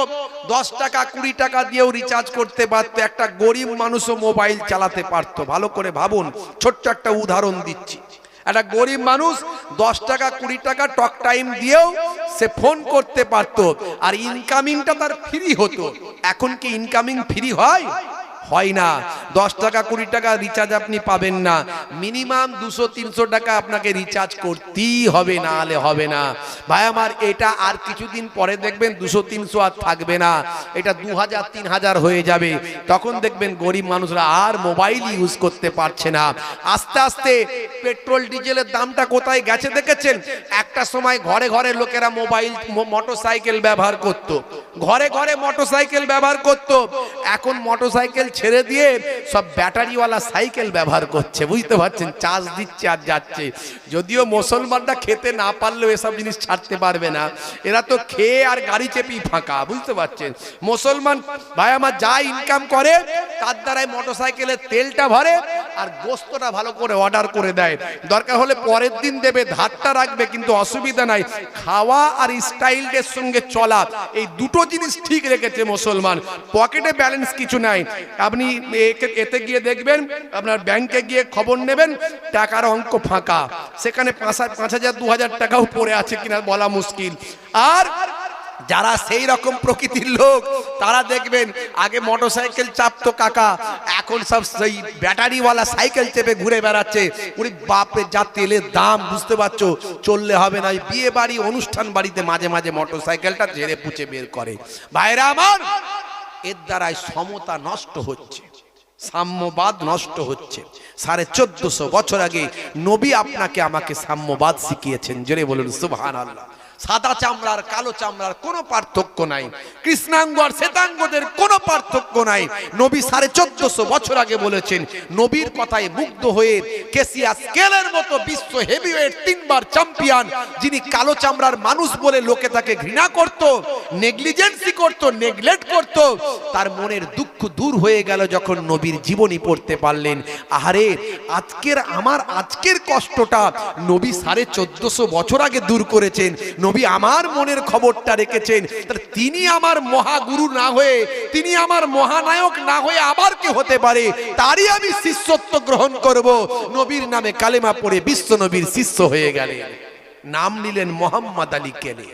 10 টাকা 20 টাকা দিয়েও রিচার্জ করতে পারতো। একটা গরিব মানুষও মোবাইল চালাতে পারতো। ভালো করে ভাবুন, ছোট্ট একটা উদাহরণ দিচ্ছি। একটা গরিব মানুষ 10 টাকা 20 টাকা টক টাইম দিয়েও সে ফোন করতে পারতো, আর ইনকামিংটা তার ফ্রি হতো। এখন কি ইনকামিং ফ্রি হয়? হয় না। 10 টাকা 20 টাকা রিচার্জ আপনি পাবেন না, মিনিমাম 200-300 টাকা আপনাকে রিচার্জ করতেই হবে, না হলে হবে না। ভাই আমার, এটা আর কিছুদিন পরে দেখবেন 200-300 আর থাকবে না, এটা 2000-3000 হয়ে যাবে। তখন দেখবেন গরিব মানুষরা আর মোবাইল ইউজ করতে পারছে না। আস্তে আস্তে পেট্রোল ডিজেলের দামটা কোথায় গেছে দেখেছেন? একটা সময় ঘরে ঘরে লোকেরা মোবাইল মোটরসাইকেল ব্যবহার করত, ঘরে ঘরে মোটরসাইকেল ব্যবহার করত। এখন মোটরসাইকেল ছেড়ে দিয়ে সব ব্যাটারিওয়ালা সাইকেল ব্যবহার করছে, বুঝতে পারছেন? চার্জ দিচ্ছে আর যাচ্ছে। যদিও মুসলমানরা খেতে না পারলেও এসব জিনিস ছাড়তে পারবে না, এরা তো খেয়ে আর গাড়ি চেপেই ফাঁকা, বুঝতে পারছেন? মুসলমান ভাই আমার যা ইনকাম করে তার দ্বারাই মোটরসাইকেলের তেলটা ভরে আর গোস্তটা ভালো করে অর্ডার করে দেয়, দরকার হলে পরের দিন দেবে, ধারটা রাখবে, কিন্তু অসুবিধা নাই। খাওয়া আর স্টাইলের সঙ্গে চলা, এই দুটো জিনিস ঠিক রেখেছে মুসলমান। পকেটে ব্যালেন্স কিছু নাই, আপনি এতে গিয়ে দেখবেন, আপনার ব্যাংকে গিয়ে খবর নেবেন, টাকার অঙ্ক ফাঁকা, সেখানে 5,000-2,000 টাকাও পড়ে আছে কিনা বলা মুশকিল। আর যারা সেই রকম প্রকৃতির লোক, তারা দেখবেন আগে মোটরসাইকেল চাপতো কাকা, এখন সব সেই ব্যাটারিওয়ালা সাইকেল চেপে ঘুরে বেড়াচ্ছে। ওরে বাপরে, যা তেলের দাম, বুঝতে পারছো? চললে হবে না। বিয়ে বাড়ি, অনুষ্ঠান বাড়িতে মাঝে মাঝে মোটরসাইকেলটা ঝেড়ে পুছে বের করে। ভাইরা আমার, এর দ্বারাই সমতা নষ্ট হচ্ছে, সাম্যবাদ নষ্ট হচ্ছে। 1450 বছর আগে নবী আপনাকে আমাকে সাম্যবাদ শিখিয়েছেন। জোরে বলুন সুবহানাল্লাহ। সাদা চামড়ার কালো চামড়ার কোনো পার্থক্য নাই, কৃষ্ণাঙ্গ আর শ্বেতাঙ্গদের কোনো পার্থক্য নাই। নবী 1450 বছর আগে বলেছেন। নবীর কথায় মুগ্ধ হয়ে কেসিয়া স্কেলের মতো বিশ্ব হেভিওয়েট 3বার চ্যাম্পিয়ন, যিনি কালো চামড়ার মানুষ বলে লোকে তাকে ঘৃণা করত, নেগলিজেন্সি করত, নেগলেক্ট করত, তার মনের দুঃখ দূর হয়ে গেল যখন নবীর জীবনী পড়তে পারলেন। আহারে, আজকের কষ্টটা নবী 1450 বছর আগে দূর করেছেন। নবী আমার মনের খবরটা রেখেছেন। তিনি আমার মহাগুরু না হয়ে, তিনি আমার মহানায়ক না হয়ে আবার কে হতে পারে? তারই আমি শিষ্যত্ব গ্রহণ করব। নবীর নামে কালেমা পড়ে বিশ্ব নবীর শিষ্য হয়ে গেলেন, নাম নিলেন মোহাম্মদ আলী কেলে।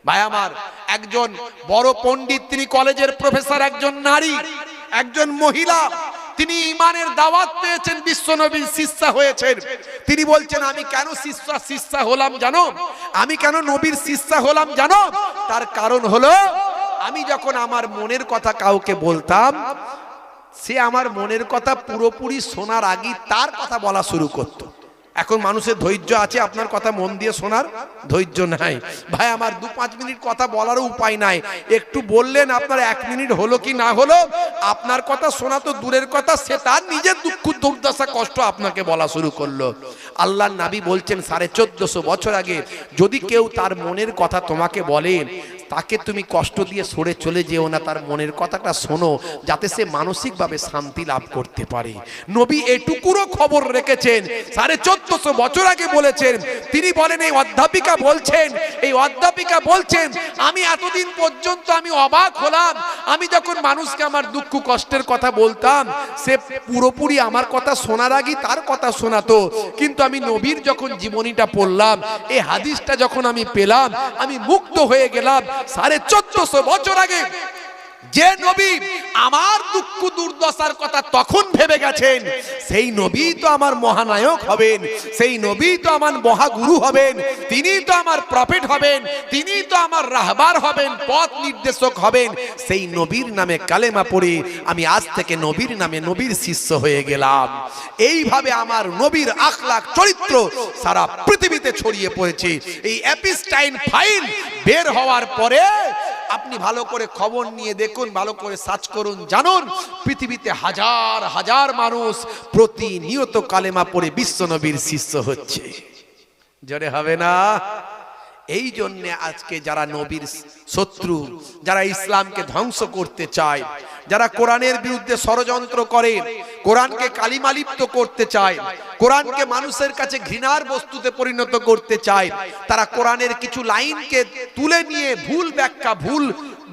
ভাই আমার, একজন বড় পণ্ডিত, তিনি কলেজের প্রফেসর, একজন নারী, একজন মহিলা, তিনি ইমানের দাওয়াত পেয়েছেন, বিশ্বনবীর শিষ্যা হয়েছেন। তিনি বলছেন, আমি কেন শিষ্যা হলাম জানো? আমি কেন নবীর শিষ্যা হলাম জানো? তার কারণ হলো, আমি যখন আমার মনের কথা কাউকে বলতাম, সে আমার মনের কথা পুরোপুরি শোনার আগেই তার কথা বলা শুরু করত। এখন মানুষের ধৈর্য আছে আপনার কথা মন দিয়ে শোনার? ধৈর্য নাই। ভাই আমার, 2-5 মিনিট কথা বলারও উপায় নাই। একটু বললেন, আপনার 1 মিনিট হলো কি না হলো, আপনার কথা শোনা তো দূরের কথা, সে তার নিজের দুঃখ দুর্দশা কষ্ট আপনাকে বলা শুরু করলো। আল্লাহর নবী বলছেন 1450 বছর আগে, যদি কেউ তার মনের কথা তোমাকে বলে, তাকে তুমি কষ্ট দিয়ে সরে চলে যেও না, তার মনের কথাটা শোনো, যাতে সে মানসিকভাবে শান্তি লাভ করতে পারে। নবী এটুকুরও খবর রেখেছেন, 1450 বছর আগে বলেছেন। তিনি বলেন, এই অধ্যাপিকা বলছেন, আমি এতদিন পর্যন্ত আমি অবাক হলাম, আমি যখন মানুষকে আমার দুঃখ কষ্টের কথা বলতাম, সে পুরোপুরি আমার কথা শোনার আগে তার কথা শোনাতো, কিন্তু আমি নবীর যখন জীবনীটা পড়লাম, এই হাদিসটা যখন আমি পেলাম, আমি মুক্ত হয়ে গেলাম। 1450 বছর আগে যে নবী আমার দুঃখ দুর্দশার কথা তখন ভেবে গেছেন, সেই নবী তো আমার মহানায়ক হবেন, সেই নবী তো আমার মহাগুরু হবেন, তিনি তো আমার প্রফেট হবেন, তিনি তো আমার রাহবার হবেন, পথ নির্দেশক হবেন। সেই নবীর নামে কালেমা পড়ে আমি আজ থেকে নবীর নামে নবীর শিষ্য হয়ে গেলাম। এইভাবে আমার নবীর আখলাক চরিত্র সারা পৃথিবীতে ছড়িয়ে পড়েছে। এই এপিস্টাইন ফাইল বের হওয়ার পরে আপনি ভালো করে খবর নিয়ে দেখুন, ভালো করে সার্চ করুন, জানুন, পৃথিবীতে হাজার হাজার মানুষ প্রতিনিয়ত কালেমা পড়ে বিশ্ব নবীর শিষ্য হচ্ছে। জোরে হবে না? এই জন্য আজকে যারা নবীর শত্রু, যারা ইসলামকে ধ্বংস করতে চায়, যারা কোরআনের বিরুদ্ধে ষড়যন্ত্র করে, কোরআনকে কালিমালিপ্ত করতে চায়, কোরআনকে মানুষের কাছে ঘৃণার বস্তুতে পরিণত করতে চায়, তারা কোরআনের কিছু লাইনকে তুলে নিয়ে ভুল ব্যাখ্যা, ভুল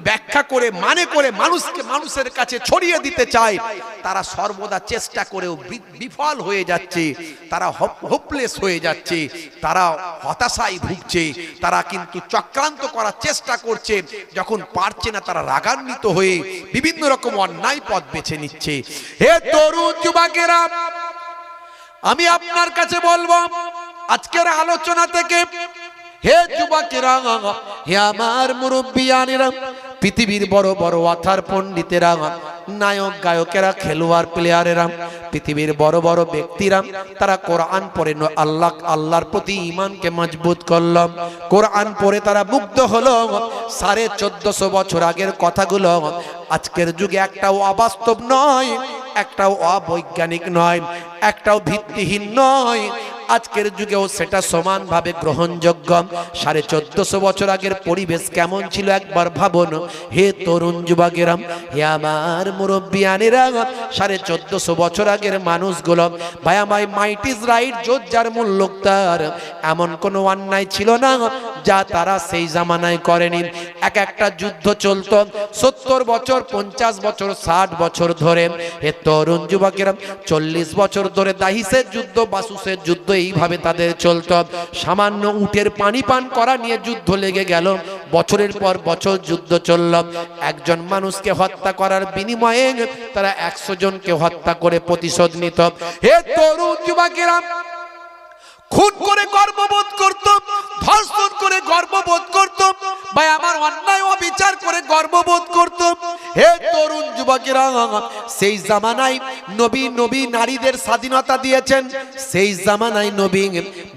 ব্যাখ্যা করে মানে করে মানুষকে মানুষের কাছে ছড়িয়ে দিতে চায়, তারা সর্বদা চেষ্টা করেও বিফল হয়ে যাচ্ছে, তারা হোপলেস হয়ে যাচ্ছে, তারা হতাশায় ভুগছে, তারা কিন্তু চক্রান্ত করার চেষ্টা করছে, যখন পারছে না তারা রাগান্বিত হয়ে বিভিন্ন রকম অন্যায় পথ বেছে নিচ্ছে। হে তরুণ যুবকেরা, আমি আপনার কাছে বলবো আজকের আলোচনা থেকে, হে যুবকেরা, হে আমার মুরব্বিয়ানেরা, পৃথিবীর বড় বড় অথার পণ্ডিতেরা, নায়ক গায়কেরা, খেলোয়াড় প্লেয়ারেরা, পৃথিবীর বড় বড় ব্যক্তিরা, তারা কোরআন পড়ে আল্লাহর প্রতি ঈমানকে মজবুত করল। কোরআন পড়ে তারা মুগ্ধ হলো। 1450 বছর আগের কথাগুলো আজকের যুগে একটাও অবাস্তব নয়, একটাও অবৈজ্ঞানিক নয়, একটাও ভিত্তিহীন নয়। আজকের যুগেও সেটা সমানভাবে গ্রহণযোগ্য। 1450 বছর আগের পরিবেশ কেমন ছিল একবার ভাবুন। হে তরুণ যুবকেরা, হে আমার মুরব্বিয়ানেরা, 1450 বছর আগের মানুষগুলো, ভাই আমার মাইট ইজ রাইট, জোর যার মূল লোক তার, এমন কোনো অন্যায় ছিল না যা তারা সেই জামানায় করেনি। এক একটা যুদ্ধ চলতো 70 বছর, 50 বছর, 60 বছর ধরে। হে তরুণ যুবকেরা, 40 বছর ধরে দাহিসের যুদ্ধ, বাসুসের যুদ্ধ এইভাবে তাদের চলতো। সামান্য উটের পানি পান করা নিয়ে যুদ্ধ লেগে গেল, বছরের পর বছর যুদ্ধ চলল। একজন মানুষকে হত্যা করার বিনিময়ে তারা 100 জনকে হত্যা করে প্রতিশোধ নিত। হে তরুণ যুবকেরা, খুন করে গর্ববোধ করত, ধর্ষণ করে গর্ববোধ করত, ভাই আমার অন্যায় অবিচার করে গর্ববোধ করত। হে তরুণ যুবকেরা, সেই জামানায় নবী নারীদের স্বাধীনতা দিয়েছেন, সেই জামানায় নবী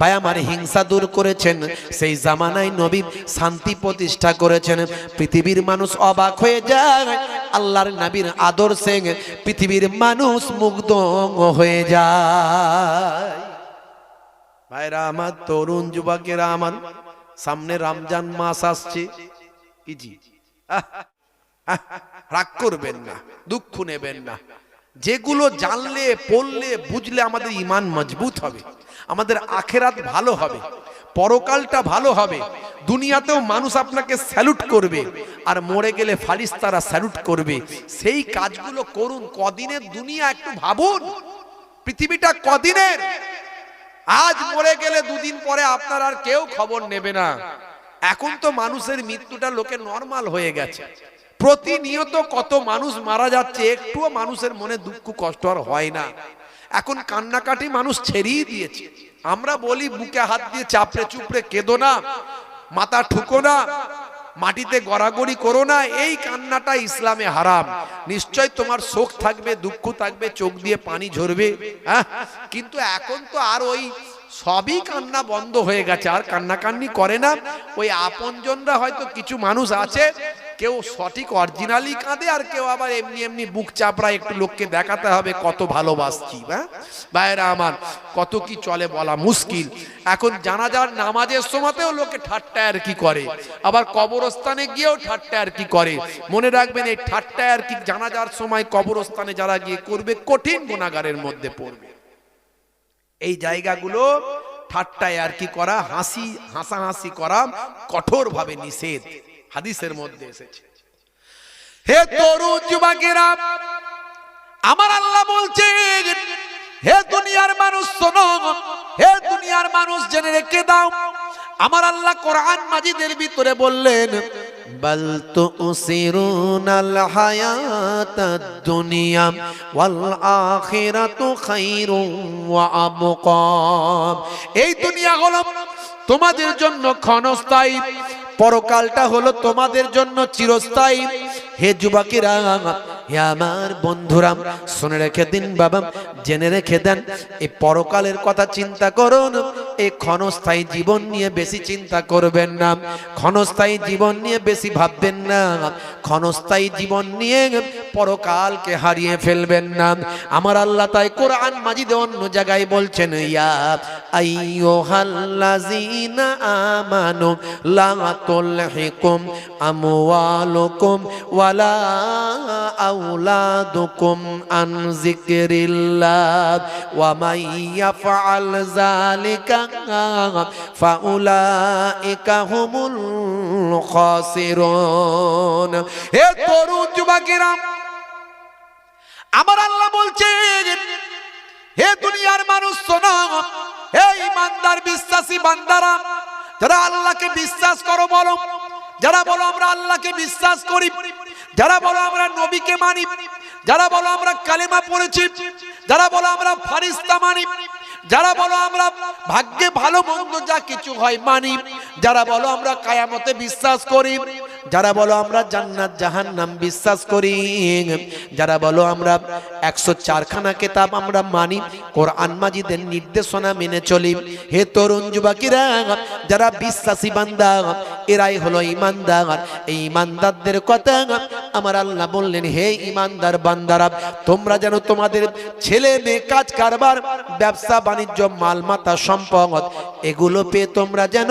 ভাই আমার হিংসা দূর করেছেন, সেই জামানায় নবী শান্তি প্রতিষ্ঠা করেছেন। পৃথিবীর মানুষ অবাক হয়ে যায়, আল্লাহর নবীর আদর্শে পৃথিবীর মানুষ মুগ্ধ হয়ে যায়। ভাইরা আমার, তরুণ যুবকেরা আমার, সামনে রমজান মাস আসছে, রাগ করবেন না, দুঃখ নেবেন না। যেগুলো জানলে, পড়লে, বুঝলে আমাদের ঈমান মজবুত হবে, আমাদের আখিরাত ভালো হবে, পরকালটা ভালো হবে। দুনিয়াতেও মানুষ আপনাকে স্যালুট করবে, আর মরে গেলে ফারিস্তারা স্যালুট করবে। সেই কাজগুলো করুন। কদিনের দুনিয়া একটু ভাবুন, পৃথিবীটা কদিনের। আজ মরে গেলে 2 দিন পরে আপনার আর কেউ খবর নেবে না। এখন তো মানুষের মৃত্যুটা লোকে নরমাল হয়ে গেছে। প্রতিনিয়ত কত মানুষ মারা যাচ্ছে, একটুও মানুষের মনে দুঃখ কষ্ট আর হয় না। এখন কান্নাকাটি মানুষ ছেড়েই দিয়েছে। আমরা বলি বুকে হাত দিয়ে চাপড়ে চুপড়ে কেঁদো না, মাথা ঠুকো না, মাটিতে গড়াগড়ি করো না। এই কান্নাটা ইসলামে হারাম। নিশ্চয় তোমার শোক থাকবে, দুঃখ থাকবে, চোখ দিয়ে পানি ঝরবে, হ্যাঁ, কিন্তু এখন তো আর ওই সবই কান্না বন্ধ হয়ে গেছে, আর কান্নাকান্নি করে না। ওই আপনজনরা হয়তো কিছু মানুষ আছে, কেউ সঠিক অরিজিনালি কাঁদে, আর কেউ আবার এমনি এমনি বুক চাপড়া, একটু লোককে দেখাতে হবে কত ভালোবাসছি। হ্যাঁ ভাইরা আমার, কত কি চলে বলা মুশকিল। এখন জানাজার নামাজের সময়তেও লোকে ঠাট্টা আর কি করে, আবার কবরস্থানে গিয়েও ঠাট্টা আর কি করে। মনে রাখবেন, এই ঠাট্টা আর কি জানাজার সময় কবরস্থানে যারা গিয়ে করবে, কঠিন গুনাহগারের মধ্যে পড়বে। এই জায়গাগুলো ঠাট্টায় আর কি করা, হাসাহাসি করা কঠোরভাবে নিষেধ, হাদিসের মধ্যে এসেছে। হে তরুণ যুবকেরা, আমার আল্লাহ বলছেন, হে দুনিয়ার মানুষ শোনো, হে দুনিয়ার মানুষ জেনে রেখে দাও। আমার আল্লাহ কোরআন মাজিদের ভিতরে বললেন, বাল তুসিরুনাল হায়াতাদ দুনিয়া ওয়াল আখিরাতু খায়রুন ওয়া আবকা। এই দুনিয়া হলো তোমাদের জন্য ক্ষণস্থায়ী, পরকালটা হলো তোমাদের জন্য চিরস্থায়ী। হে যুবকেরা, হে আমার বন্ধুরা, শুনে রেখে দিন বাবা, জেনে রেখে দেন, এই পরকালের কথা চিন্তা করুন। এই ক্ষণস্থায়ী জীবন নিয়ে বেশি চিন্তা করবেন না, ক্ষণস্থায়ী জীবন নিয়ে বেশি ভাববেন না, ক্ষণস্থায়ী জীবন নিয়ে পরকালকে হারিয়ে ফেলবেন না। আমার আল্লাহ তাই কোরআন মাজিদে অন্য জায়গায় বলছেন, ইয়া আইয়ুহাল্লাযীনা আমানু লা তুলহিকুম আমওয়ালুকুম ওয়ালা আওলাদুকুম আন যিকরিল্লাহ ওয়া মান ইয়াফআল যালিকা ফাউলাইকা হুমুল খাসিরুন। হে তরুণ যুবকেরা, আমার আল্লাহ বলছেন, হে দুনিয়ার মানুষ শোনো, হে ইমানদার বিশ্বাসী বান্দারা, যারা আল্লাহকে বিশ্বাস করো বলো, যারা বলো আমরা আল্লাহকে বিশ্বাস করি, যারা বলো আমরা নবীকে মানি, যারা বলো আমরা কালেমা পড়েছি, যারা বলো আমরা ফারিস্তা মানি, যারা বলো আমরা ভাগ্যে ভালো মন্দ যা কিছু হয় মানি, যারা বলো আমরা কিয়ামতে বিশ্বাস করি, যারা বলো আমরা জান্নাত জাহান্নাম বিশ্বাস করি, যারা বলো আমরা 104 খানা কিতাব আমরা মানি, কোরআন মাজিদের নির্দেশনা মেনে চলি, হে তরুণ যুবকেরা, যারা বিশ্বাসী বান্দা এরাই হলো ঈমানদার। এই ঈমানদারদের কথা আমার আল্লাহ বললেন, হে ঈমানদার বান্দারা, তোমরা যেন তোমাদের ছেলে মেয়ে কাজ কারবার ব্যবসা বাণিজ্য মালমাতা সম্পদ এগুলো পেয়ে তোমরা যেন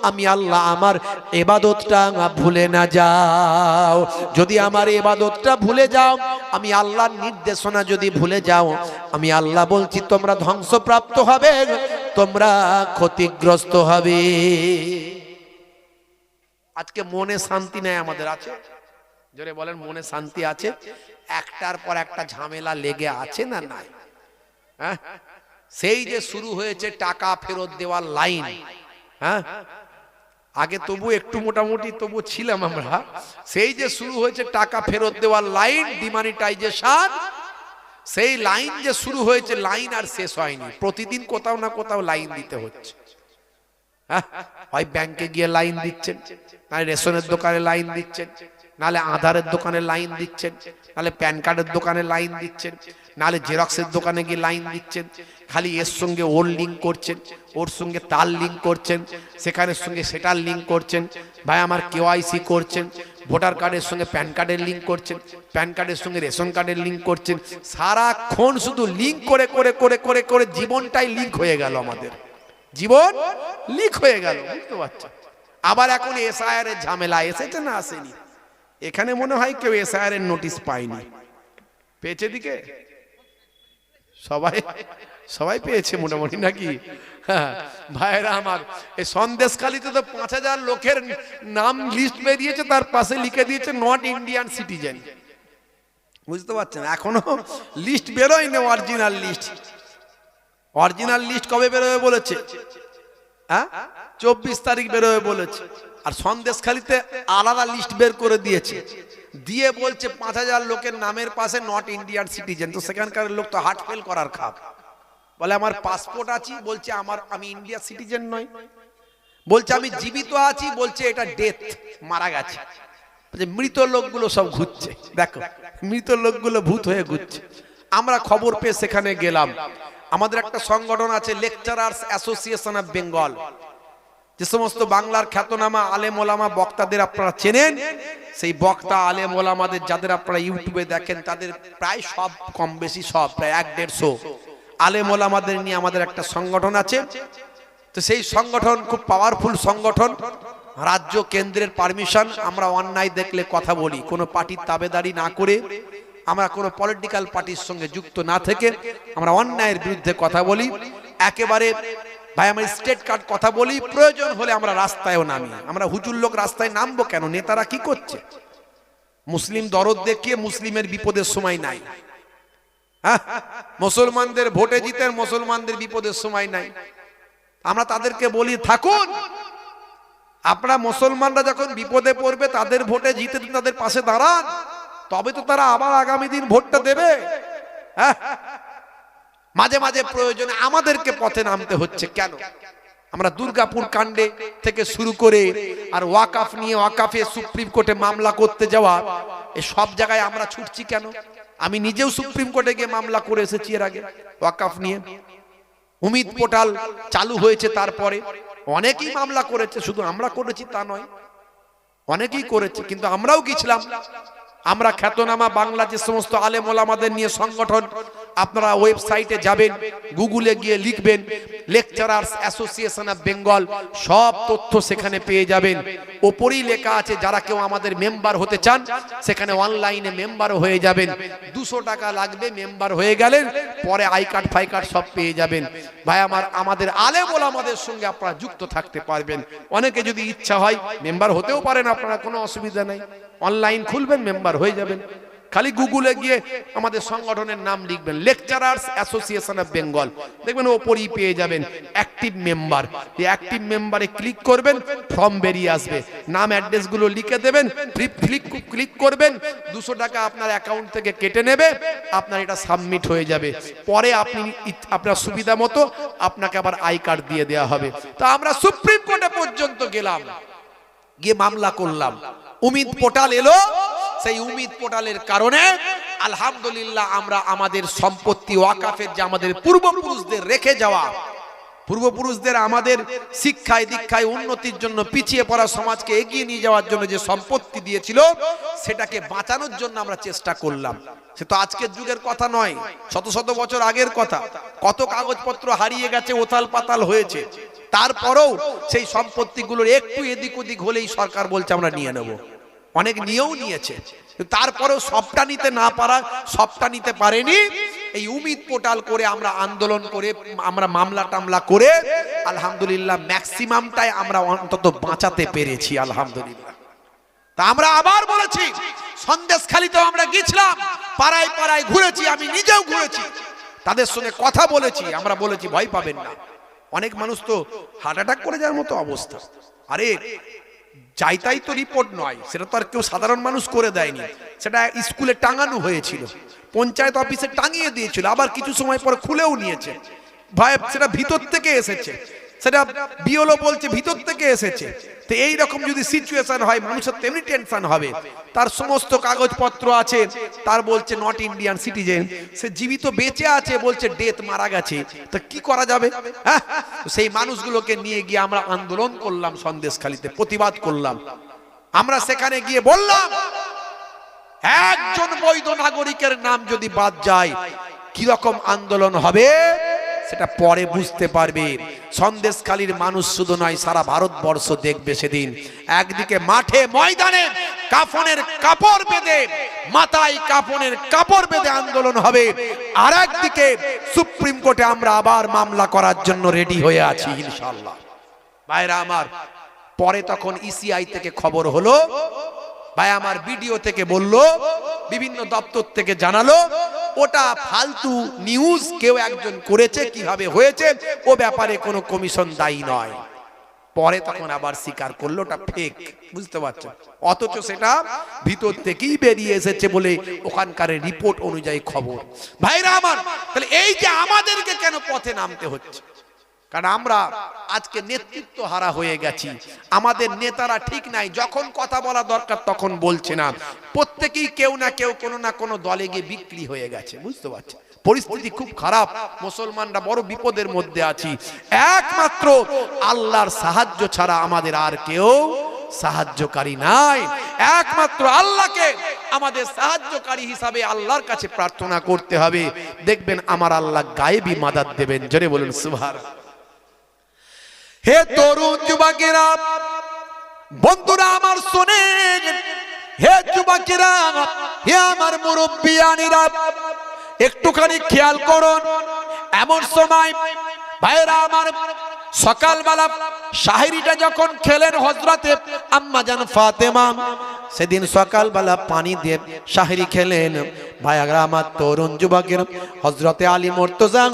আমি আল্লাহ আমার ইবাদতটা ভুলে না যাও। যদি আমার ইবাদতটা ভুলে যাও, আমি আল্লাহর নির্দেশনা যদি ভুলে যাও, আমি আল্লাহ বলছি তোমরা ধ্বংসপ্রাপ্ত হবে, তোমরা ক্ষতিগ্রস্ত হবে। আজকে মনে শান্তি নাই আমাদের, আছে? জোরে বলেন, মনে শান্তি আছে? একটার পর একটা ঝামেলা লেগে আছে না নাই? হ্যাঁ, সেই যে শুরু হয়েছে টাকা ফেরত দেওয়ার লাইন, হ্যাঁ, আগে তবু একটু মোটামুটি তবু ছিলাম আমরা, সেই যে শুরু হয়েছে টাকা ফেরত দেওয়ার লাইন, ডিমানিটাইজেশন, সেই লাইন যে শুরু হয়েছে, লাইন আর শেষ হয়নি। প্রতিদিন কোথাও না কোথাও লাইন দিতে হচ্ছে। হয় ব্যাংকে গিয়ে লাইন দিচ্ছেন, নাহলে রেশনের দোকানে লাইন দিচ্ছেন, নাহলে আধারের দোকানে লাইন দিচ্ছেন, নাহলে প্যান কার্ডের দোকানে লাইন দিচ্ছেন, নাহলে জেরক্সের দোকানে গিয়ে লাইন দিচ্ছেন। খালি এর সঙ্গে ওর লিঙ্ক করছেন, ওর সঙ্গে তার লিঙ্ক করছেন, সেখানের সঙ্গে সেটার লিঙ্ক করছেন। ভাই আমার কেওয়াইসি করছেন, ভোটার কার্ডের সঙ্গে প্যান কার্ডের লিঙ্ক করছেন, প্যান কার্ডের সঙ্গে রেশন কার্ডের লিঙ্ক করছেন। সারাক্ষণ শুধু লিঙ্ক করে করে করে করে করে জীবনটাই লিঙ্ক হয়ে গেল, আমাদের জীবন লিক হয়ে গেল, বুঝতে পারছেন? আবার এখন এসআইআর এর ঝামেলা এসেছে না আসেনি? এখানে মনে হয় কেউ এসআইআর এর নোটিশ পায়নি, পেয়েছে? দিকে সবাই সবাই পেয়েছে মোটামুটি, নাকি? ভাইরা আমার, এই সন্দেশখালীতে তো 5000 লোকের নাম লিস্ট বেরিয়েছে, তার পাশে লিখে দিয়েছে নট ইন্ডিয়ান সিটিজেন, বুঝতে পারছেন? এখনো লিস্ট বেরোয়নি, অরিজিনাল লিস্ট। অরিজিনাল লিস্ট কবে বেরোবে বলেছে? হ্যাঁ, 24 তারিখ বেরোবে বলেছে। আর সন্দেশখালীতে আলাদা লিস্ট বের করে দিয়েছে, দিয়ে বলছে 5000 লোকের নামের পাশে নট ইন্ডিয়ান সিটিজেন। তো সেখানকার লোক তো হার্ট ফেল করার খাপ, বলে আমার পাসপোর্ট আছে, বলছে আমি ইন্ডিয়া সিটিজেন নই, বলছে আমি জীবিত আছি, বলছে এটা ডেথ, মারা গেছে। মৃত লোকগুলো সব ঘুরছে, দেখো মৃত লোকগুলো ভূত হয়ে ঘুরছে। আমরা খবর পেয়ে সেখানে গেলাম। আমাদের একটা সংগঠন আছে, লেকচারার্স অ্যাসোসিয়েশন অফ বেঙ্গল, যে সমস্ত বাংলার খ্যাতনামা আলেম ওলামা বক্তাদের আপনারা চেনেন, সেই বক্তা আলেম ওলামাদের যাদের আপনারা ইউটিউবে দেখেন, তাদের প্রায় সব কম বেশি সব প্রায় 1-150 আলেম ওলামাদের নিয়ে আমাদের একটা সংগঠন আছে। তো সেই সংগঠন খুব পাওয়ারফুল সংগঠন, রাজ্য কেন্দ্রের পারমিশন। আমরা অন্যায় দেখলে কথা বলি, কোনো পার্টির তাবেদারি না করে, আমরা কোনো পলিটিক্যাল পার্টির সঙ্গে যুক্ত না থেকে আমরা অন্যায়ের বিরুদ্ধে কথা বলি একেবারে। ভাই আমরা স্টেট কার্ড কথা বলি, প্রয়োজন হলে আমরা রাস্তায়ও নামি। আমরা হুজুর লোক রাস্তায় নামবো কেন? নেতারা কি করছে? মুসলিম দরদ দেখিয়ে মুসলিমের বিপদের সময় নাই। হ্যাঁ, মুসলমানদের ভোটে জিতেন, মুসলমানদের বিপদের সময় নাই। আমরা তাদেরকে বলি থাকুন, আপনারা মুসলমানরা যখন বিপদে পড়বে তাদের ভোটে জিতে তাদের পাশে দাঁড়ান, তবে তো তারা আবার আগামী দিন ভোটটা দেবে। হ্যাঁ, মাঝে মাঝে প্রয়োজনে আমাদেরকে পথে নামতে হচ্ছে কেন? আমরা দুর্গাপুর কাণ্ডে থেকে শুরু করে আর ওয়াকাফ নিয়ে, ওয়াকাফে সুপ্রিম কোর্টে মামলা করতে যাওয়া, এই সব জায়গায় আমরা ছুটছি কেন? আমি নিজেও সুপ্রিম কোর্টে গিয়ে মামলা করে এসেছি এর আগে ওয়াকাফ নিয়ে। উমিদ পোর্টাল চালু হয়েছে, তারপরে অনেকেই মামলা করেছে, শুধু আমরা করেছি তা নয়, অনেকেই করেছে, কিন্তু আমরাও গেছিলাম। আমরা খ্যাতনামা বাংলা যে সমস্ত আলেম ওলামাদের নিয়ে সংগঠন, আপনারা ওয়েবসাইটে যাবেন, গুগলে গিয়ে লিখবেন লেকচারার্স অ্যাসোসিয়েশন অফ বেঙ্গল, সব তথ্য সেখানে পেয়ে যাবেন। ওপরেই লেখা আছে যারা কেউ আমাদের মেম্বার হতে চান সেখানে অনলাইনে মেম্বারও হয়ে যাবেন। 200 টাকা লাগবে, মেম্বার হয়ে গেলেন পরে আই কার্ড ফাই কার্ড সব পেয়ে যাবেন। ভাই আমার, আমাদের আলেম ওলামাদের সঙ্গে আপনারা যুক্ত থাকতে পারবেন। অনেকে যদি ইচ্ছা হয় মেম্বার হতেও পারেন আপনারা, কোনো অসুবিধা নাই। অনলাইন খুলবেন, মেম্বার হয়ে যাবেন। খালি গুগলে গিয়ে আমাদের সংগঠনের নাম লিখবেন লেকচারার্স অ্যাসোসিয়েশন অফ বেঙ্গল, দেখবেন ওপরেই পেয়ে যাবেন অ্যাক্টিভ মেম্বার। এই অ্যাক্টিভ মেম্বারে ক্লিক করবেন, ফর্ম বেরিয়ে আসবে, নাম অ্যাড্রেস গুলো লিখে দেবেন, ক্লিক করবেন, 200 টাকা আপনার অ্যাকাউন্ট থেকে কেটে নেবে, আপনার এটা সাবমিট হয়ে যাবে। পরে আপনি আপনার সুবিধা মতো আপনাকে আবার আই কার্ড দিয়ে দেওয়া হবে। তো আমরা সুপ্রিম কোর্টে পর্যন্ত গেলাম, গিয়ে মামলা করলাম। উমিদ পোর্টাল এলো, সেই উমিদ পোর্টালের কারণে আলহামদুলিল্লাহ আমরা আমাদের সম্পত্তি ওয়াকাফের যে আমাদের পূর্বপুরুষদের রেখে যাওয়া, পূর্বপুরুষদের আমাদের শিক্ষায় দীক্ষায় উন্নতির জন্য, পিছিয়ে পড়া সমাজকে এগিয়ে নিয়ে যাওয়ার জন্য যে সম্পত্তি দিয়েছিল সেটাকে বাঁচানোর জন্য আমরা চেষ্টা করলাম। সে তো আজকের যুগের কথা নয়, শত শত বছর আগের কথা। কত কাগজপত্র হারিয়ে গেছে, ওথাল পাতাল হয়েছে, তারপরেও সেই সম্পত্তিগুলোর একটু এদিক ওদিক হলেই সরকার বলছে আমরা নিয়ে নেব। অনেক নিয়েও নিয়েছে, তারপরেও সবটা নিতে না পারা, সবটা নিতে পারেনি। এই উমিদ পোর্টাল করে আমরা আন্দোলন করে, আমরা মামলা টামলা করে আলহামদুলিল্লাহ ম্যাক্সিমামটাই আমরা অন্তত বাঁচাতে পেরেছি আলহামদুলিল্লাহ। তা আমরা আবার বলেছি, সন্দেশখালীতেও আমরা গিয়েছিলাম, পাড়ায় পাড়ায় ঘুরেছি, আমি নিজেও ঘুরেছি, তাদের সঙ্গে কথা বলেছি। আমরা বলেছি ভয় পাবেন না। অনেক মানুষ তো হার্ট অ্যাটাক করে যাওয়ার মতো অবস্থা। আরে যাই তাই তো রিপোর্ট নয়, সেটা তো আর কেউ সাধারণ মানুষ করে দেয়নি, সেটা স্কুলে টাঙানো হয়েছিল, পঞ্চায়েত অফিসে টাঙিয়ে দিয়েছিল, আবার কিছু সময় পর খুলেও নিয়েছে। ভাই সেটা ভিতর থেকে এসেছে, সেটা বিওলো বলছে ভিতর থেকে এসেছে। তো এই রকম যদি সিচুয়েশন হয় মানুষের তেমনি টেনশন হবে। তার সমস্ত কাগজপত্র আছে, তার বলছে নট ইন্ডিয়ান সিটিজেন, সে জীবিত বেঁচে আছে বলছে ডেথ, মারা গেছে, তো কি করা যাবে? হ্যাঁ, সেই মানুষগুলোকে নিয়ে গিয়ে আমরা আন্দোলন করলাম, সন্দেশখালীতে প্রতিবাদ করলাম। আমরা সেখানে গিয়ে বললাম একজন বৈধ নাগরিকের নাম যদি বাদ যায় কি রকম আন্দোলন হবে সেটা পরে বুঝতে পারবে। সন্দেশখালীর মানুষ শুধু নয়, সারা ভারতবর্ষ দেখবে সেদিন। একদিকে মাঠে ময়দানে কাফনের কাপড় বেঁধে, মাথায় কাফনের কাপড় বেঁধে আন্দোলন হবে, আর একদিকে সুপ্রিম কোর্টে আমরা আবার মামলা করার জন্য রেডি হয়ে আছি ইনশাআল্লাহ। ভাইরা আমার, পরে তখন ইসিআই থেকে খবর হলো, ভাই আমার ভিডিও থেকে বললো, বিভিন্ন দপ্তর থেকে জানালো, ওটা ফালতু নিউজ, কেউ একজন করেছে, কিভাবে হয়েছে ও ব্যাপারে কোনো কমিশন দায়ী নয়। পরে তখন আবার স্বীকার করলো ওটা ফেক, বুঝতে পারছেন? অথচ সেটা ভিতর থেকেই বেরিয়ে এসেছে বলে ওখানকার রিপোর্ট অনুযায়ী খবর। ভাইরা আমার, তাহলে এই যে আমাদেরকে কেন পথে নামতে হচ্ছে? কারণ আমরা আজকে নেতৃত্ব হারা হয়ে গেছি, আমাদের নেতারা ঠিক নাই, যখন কথা বলা দরকার তখন বলছে না। প্রত্যেকেই কেউ না কেউ কোনো না কোনো দলে গিয়ে বিক্রি হয়ে গেছে, বুঝতে পারছেন? পরিস্থিতি খুব খারাপ, মুসলমানরা বড় বিপদের মধ্যে আছি। একমাত্র আল্লাহর সাহায্য ছাড়া আমাদের আর কেউ সাহায্যকারী নাই। একমাত্র আল্লাহকে আমাদের সাহায্যকারী হিসাবে আল্লাহর কাছে প্রার্থনা করতে হবে। দেখবেন আমার আল্লাহ গায়েবী মাদাদ দেবেন। জোরে বলুন সুবহানাল্লাহ। হে তরুণ যুবকেরা, বন্ধুরা আমার শোনেন, হে যুবকেরা, হে আমার মুরব্বিয়ানিরা, একটুখানি খেয়াল করুন। এমন সময় ভাইরা আমার, সকালবেলা শাহরিটা যখন খেলেন হযরতে আম্মাজান ফাতেমা, সেদিন সকালবেলা পানি দিয়ে শাহরি খেলেন। ভাইরা আমার তরুণ যুবকের, হযরতে আলী মুর্তজা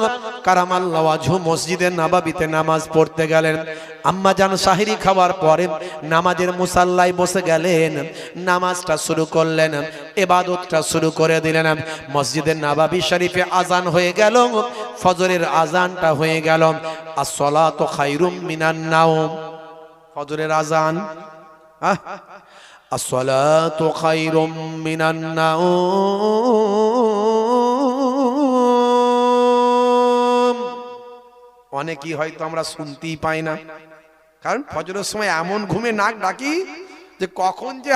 কারামাল্লাহু ওয়াজহু মসজিদে নববীতে নামাজ পড়তে গেলেন। আম্মাজান শাহরি খাওয়ার পরে নামাজের মুসাল্লায় বসে গেলেন, নামাজটা শুরু করলেন, ইবাদতটা শুরু করে দিলেন। মসজিদের নববী শরীফে আজান হয়ে গেল, ফজরের আজানটা হয়ে গেল। আসসালাতু খায়রুম মিনান নাওম, ফজরের আজান, আসসালাতু খায়রুম মিনান নাওম। অনেকেই হয়তো আমরা শুনতেই পাই না, কারণ ফজরের সময় এমন ঘুমে নাক ডাকি যে কখন যে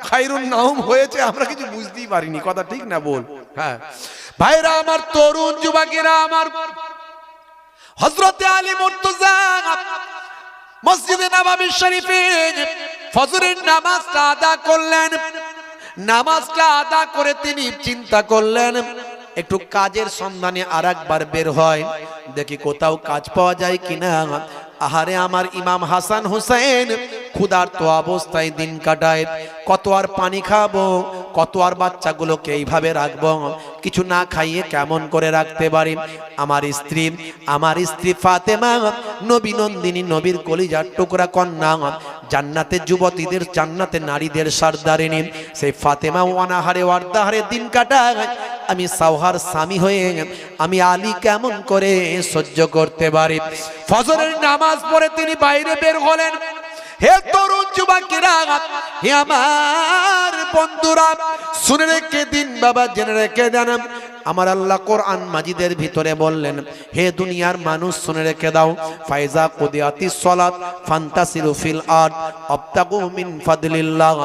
খায়রুন নাওম হয়েছে আমরা কিছু বুঝতেই পারিনি। কথা ঠিক না বল? হ্যাঁ, ভাইরা আমার, তরুণ যুবকেরা আমার, হযরতে আলী মুর্তজা মসজিদে নববী শরীফে ফজরের নামাজটা আদা করলেন। নামাজটা আদা করে তিনি চিন্তা করলেন একটু কাজের সন্ধানে আরেকবার বের হয়, দেখি কোথাও কাজ পাওয়া যায় কিনা। আহারে আমার ইমাম হাসান হুসাইন ক্ষুধার্ত অবস্থায় দিন কাটায়, কত আর পানি খাবো, কত আর বাচ্চাগুলোকে এইভাবে রাখবো, কিছু না খাইয়ে কেমন করে রাখতে পারি। আমার স্ত্রী ফাতেমা নবী নন্দিনী, নবীর কলিজার টুকরা কন্যা, জান্নাতের যুবতীদের, জান্নাতের নারীদের সর্দারিনী, সেই ফাতেমা অনাহারে ওয়ার্দাহারে দিন কাটায়। আমি সাওহার স্বামী হয়ে আমি আলী কেমন করে সহ্য করতে পারি। ফজরের নামাজ পড়ে তিনি বাইরে বের হলেন। হে তরুণ যুবকেরা, হে আমার বন্ধুরা, শুনে রেখে দিন বাবা, জেনে রেখে দেন। আমার আল্লাহ কোরআন মাজিদের ভিতরে বললেন, হে দুনিয়ার মানুষ শুনে রেখে দাও, ফাইজা কুদিয়াতিস সালাত ফান্তাসিরু ফিল আরদ আবতাগু মিন ফাদলিল্লাহ।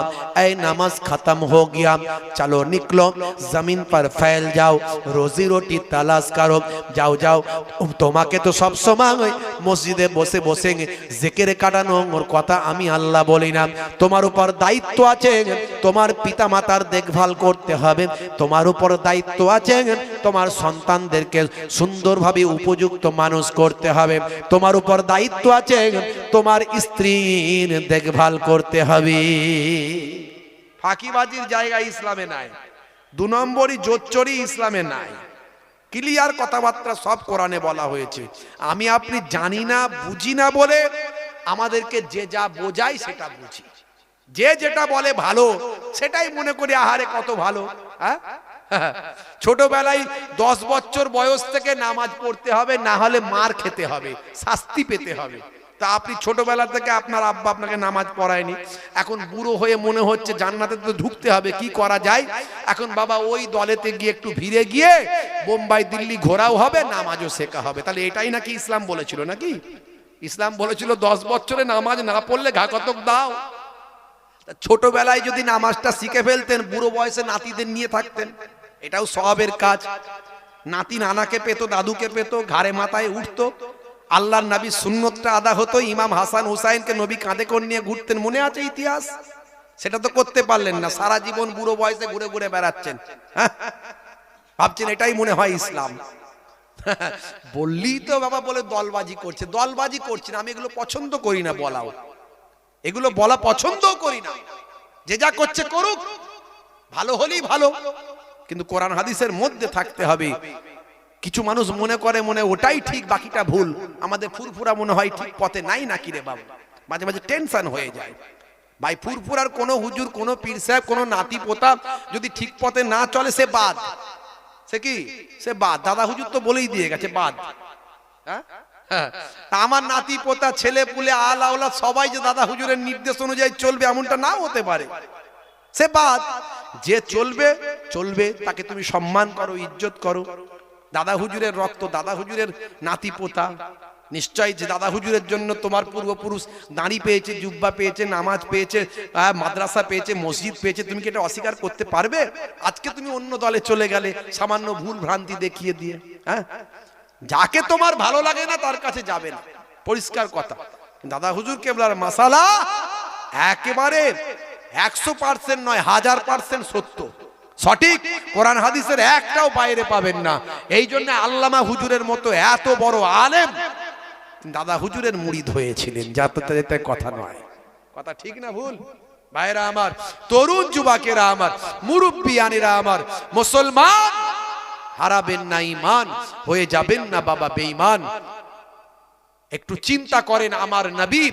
এই নামাজ খতম हो गया, चलो निकलो जमीन पर फैल जाओ, रोजी रोटी तलाश करो। যাও যাও, তোমাকে তো সব সময় মসজিদে বসে বসে জিকির কাটানোর কথা আমি আল্লাহ বলি না। তোমার উপর দায়িত্ব আছে, তোমার পিতামাতার দেখভাল করতে হবে, তোমার উপর দায়িত্ব আছে তোমার সন্তানদেরকে সুন্দরভাবে উপযুক্ত মানুষ করতে হবে, তোমার উপর দায়িত্ব আছে তোমার স্ত্রীর দেখভাল করতে হবে। ফাঁকিবাজির জায়গা ইসলামে নাই, 2 নম্বরই জোচ্চুরি ইসলামে নাই। ক্লিয়ার কথাবার্তা সব কোরআনে বলা হয়েছে। আমি আপনি জানি না, বুঝি না বলে আমাদেরকে যে যা বোঝায় সেটা বুঝি, যে যেটা বলে ভালো সেটাই মনে করি আহারে কত ভালো। হ্যাঁ, ছোটবেলায় 10 বছর বয়স থেকে নামাজ পড়তে হবে, না হলে মার খেতে হবে, শাস্তি পেতে হবে। তা আপনি ছোটবেলা থেকে আপনার আব্বা আপনাকে নামাজ পড়ায়নি, এখন বুড়ো হয়ে মনে হচ্ছে জান্নাতে তো ঢুকতে হবে, কি করা যায়? এখন বাবা ওই দলেতে গিয়ে একটু ভিড়ে গিয়ে বোম্বাই দিল্লি ঘোরাও হবে, নামাজও শেখা হবে। তাহলে এটাই নাকি ইসলাম বলেছিল? নাকি ইসলাম বলেছিল 10 বছরে নামাজ না পড়লে ঘা কতক দাও। ছোটবেলায় যদি নামাজটা শিখে ফেলতেন, বুড়ো বয়সে নাতিদের নিয়ে থাকতেন, এটাও সওয়াবের কাজ। নাতি নানাকে পেতো, দাদুকে পেতো, ঘাড়ে মাথায় উঠতো, আল্লাহর নবী সুন্নতটা আদা হতো, ইমাম হাসান হুসাইনকে নবী কাঁধে করে নিয়ে ঘুরতেন, মনে আছে ইতিহাস? সেটা তো করতে পারলেন না, সারা জীবন বুড়ো বয়সে ঘুরে ঘুরে বেড়াচ্ছেন। ভাবছেন এটাই মনে হয় ইসলাম? বললি তো বাবা বলে দলবাজি করছে। দলবাজি করছি না, আমি এগুলো পছন্দ করি না বলাও, এগুলো বলা পছন্দও করি না। যে যা করছে করুক, ভালো হলেই ভালো, কিন্তু কোরআন হাদিসের মধ্যে থাকতে হবে। কিছু মানুষ মনে করে মনে ওটাই ঠিক, বাকিটা ভুল। আমাদের ফুরফুরা মনে হয় ঠিক পথে নাই নাকি রে বাবা, মাঝে মাঝে টেনশন হয়ে যায়। ভাই ফুরফুরার কোনো হুজুর, কোনো পীর সাহেব, কোনো নাতি পোতা যদি ঠিক পথে না চলে, সে বাদ। সে কি? সে বাদ। দাদা হুজুর তো বলেই দিয়ে গেছে বাদ। হ্যাঁ, আমার নাতি পোতা ছেলে পুলে আল আওলাদ সবাই যে দাদা হুজুরের নির্দেশ অনুযায়ী চলবে এমনটা নাও হতে পারে, সে বাদ। যে চলবে চলবে, তাকে তুমি সম্মান করো, ইজ্জত করো। দাদা হুজুরের রক্ত, দাদা হুজুরের নাতি পোতা, নিশ্চয়ই যে দাদা হুজুরের জন্য তোমার পূর্বপুরুষ দাঁড়ি পেয়েছে, জুব্বা পেয়েছে, নামাজ পেয়েছে, মাদ্রাসা পেয়েছে, মসজিদ পেয়েছে, তুমি কি এটা অস্বীকার করতে পারবে? আজকে তুমি অন্য দলে চলে গেলে সামান্য ভুল ভ্রান্তি দেখিয়ে দিয়ে। হ্যাঁ, যাকে তোমার ভালো লাগে না তার কাছে যাবে না, পরিষ্কার কথা। দাদা হুজুর কেবলার মাসালা একেবারে 100% নয়, 1000% সত্য, সঠিক। কোরআন হাদিসের একটাও বাইরে পাবেন না। এই জন্য আল্লামা হুজুরের মতো এত বড় আলেম দাদা হুজুরের মুরিদ হয়েছিলেন, যাতে কথা নয়। কথা ঠিক না ভুল? ভাইরা আমার, তরুণ যুবকেরা আমার, মুরব্বিয়ানেরা আমার, মুসলমান হারাবেন না ঈমান, হয়ে যাবেন না বাবা বেঈমান। একটু চিন্তা করেন আমার নবী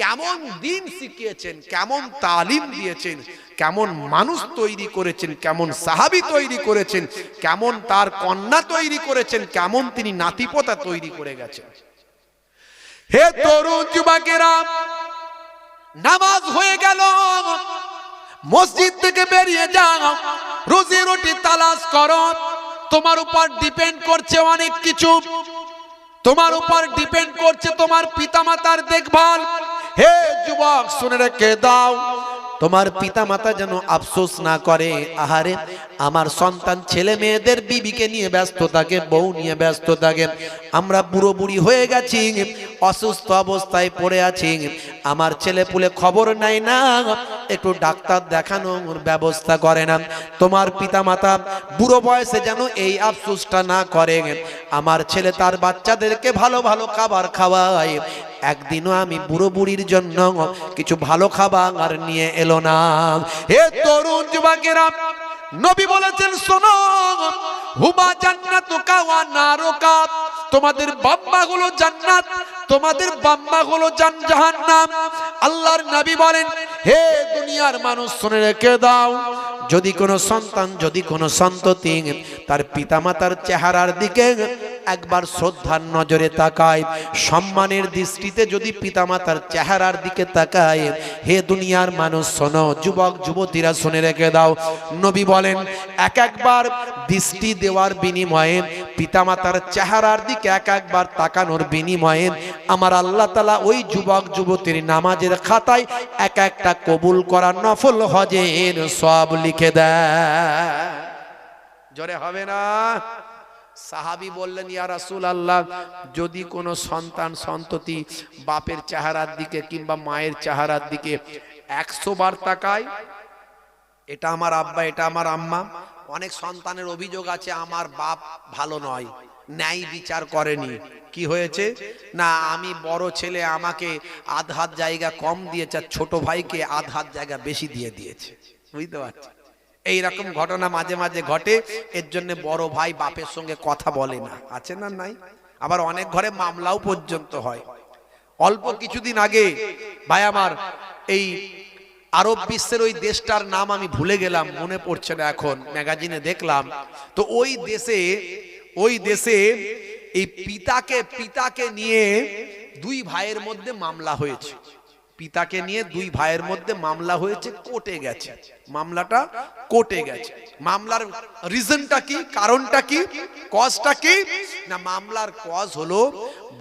কেমন দিন শিখিয়েছেন, কেমন তালিম দিয়েছেন, কেমন মানুষ তৈরি করেছেন, কেমন সাহাবী তৈরি করেছেন, কেমন তার কন্যা তৈরি করেছেন, কেমন তিনি নাতিপোতা তৈরি করে গেছেন। হে তরুণ যুবকেরা, নামাজ হয়ে গেল, মসজিদ থেকে বেরিয়ে যাও, রুজি রুটি তালাশ করো। তোমার উপর ডিপেন্ড করছে অনেক কিছু, তোমার উপর ডিপেন্ড করছে তোমার পিতামাতার দেখভাল। হে যুবক শুনে রেখে দাও, তোমার পিতা মাতা যেন আফসোস না করে, আহারে আমার সন্তান ছেলে মেয়েদের বিবিকে নিয়ে ব্যস্ত থাকে, বউ নিয়ে ব্যস্ত থাকে, আমরা বুড়ো বুড়ি হয়ে গেছি, অসুস্থ অবস্থায় পড়ে আছি, আমার ছেলে পুলে খবর নাই না, একটু ডাক্তার দেখানোর ব্যবস্থা করে না। তোমার পিতা মাতা বুড়ো বয়সে যেন এই আফসোসটা না করে, আমার ছেলে তার বাচ্চাদেরকে ভালো ভালো খাবার খাওয়ায়, একদিনও আমি বুড়ো বুড়ির জন্য কিছু ভালো খাবার নিয়ে এলো না। হে তরুণ যুবকেরা, নবী বলেছেন শোনো, হুমা জান্নাতুকা ওয়া নারুকা, তোমাদের বাম্মা হলো জান্নাত, তোমাদের বাম্মা হলো জাহান্নাম। আল্লাহর নবী বলেন, হে দুনিয়ার মানুষ শুনে রেখে দাও, যদি কোনো সন্তান, যদি কোনো সন্ততি তার পিতামাতার চেহারার দিকে একবার শ্রদ্ধার নজরে তাকায়, সম্মানের দৃষ্টিতে যদি পিতামাতার চেহারার দিকে তাকায়, হে দুনিয়ার মানুষ শোনো, যুবক যুবতীরা শুনে রেখে দাও, নবী বলেন একবার দৃষ্টি দেওয়ার বিনিময়ে, পিতামাতার চেহারার দিকে একবার তাকানোর বিনিময়ে আমার আল্লাহ তাআলা ওই যুবক যুবতীর নামাজের খাতায় একটা কবুল করা নফল হজের সওয়াব লিখে দেয়। জোরে হবে না? সাহাবী বললেন, ইয়া রাসূলুল্লাহ, যদি কোনো সন্তান সন্ততি বাপের চেহারার দিকে কিংবা মায়ের চেহারার দিকে 100 বার তাকায়, এটা আমার আব্বা, এটা আমার আম্মা, অনেক সন্তানের অভিযোগ আছে আমার বাপ ভালো নয়, ন্যায় বিচার করেনি, কি হয়েছে না আমি বড় ছেলে আমাকে আধ হাত জায়গা কম দিয়েছে, ছোট ভাইকে আধ হাত জায়গা বেশি দিয়ে দিয়েছে, বুঝতে পারছি? এই রকম ঘটনা মাঝে মাঝে ঘটে, এর জন্য বড় ভাই বাপের সঙ্গে কথা বলে না, আছে না নাই? আবার অনেক ঘরে মামলাও পর্যন্ত হয়। অল্প কিছুদিন আগে ভাই আমার এই আরব বিশ্বের ওই দেশটার নাম আমি ভুলে গেলাম, মনে পড়ছে না এখন, ম্যাগাজিনে দেখলাম তো ওই দেশে এই পিতাকে নিয়ে দুই ভাইয়ের মধ্যে মামলা হয়েছে, পিতাকে নিয়ে দুই ভাইয়ের মধ্যে মামলা হয়েছে, কোর্টে গেছে, মামলাটা কোর্টে গেছে। মামলার রিজনটা কি, কারণটা কি, কজটা কি না, মামলার কজ হলো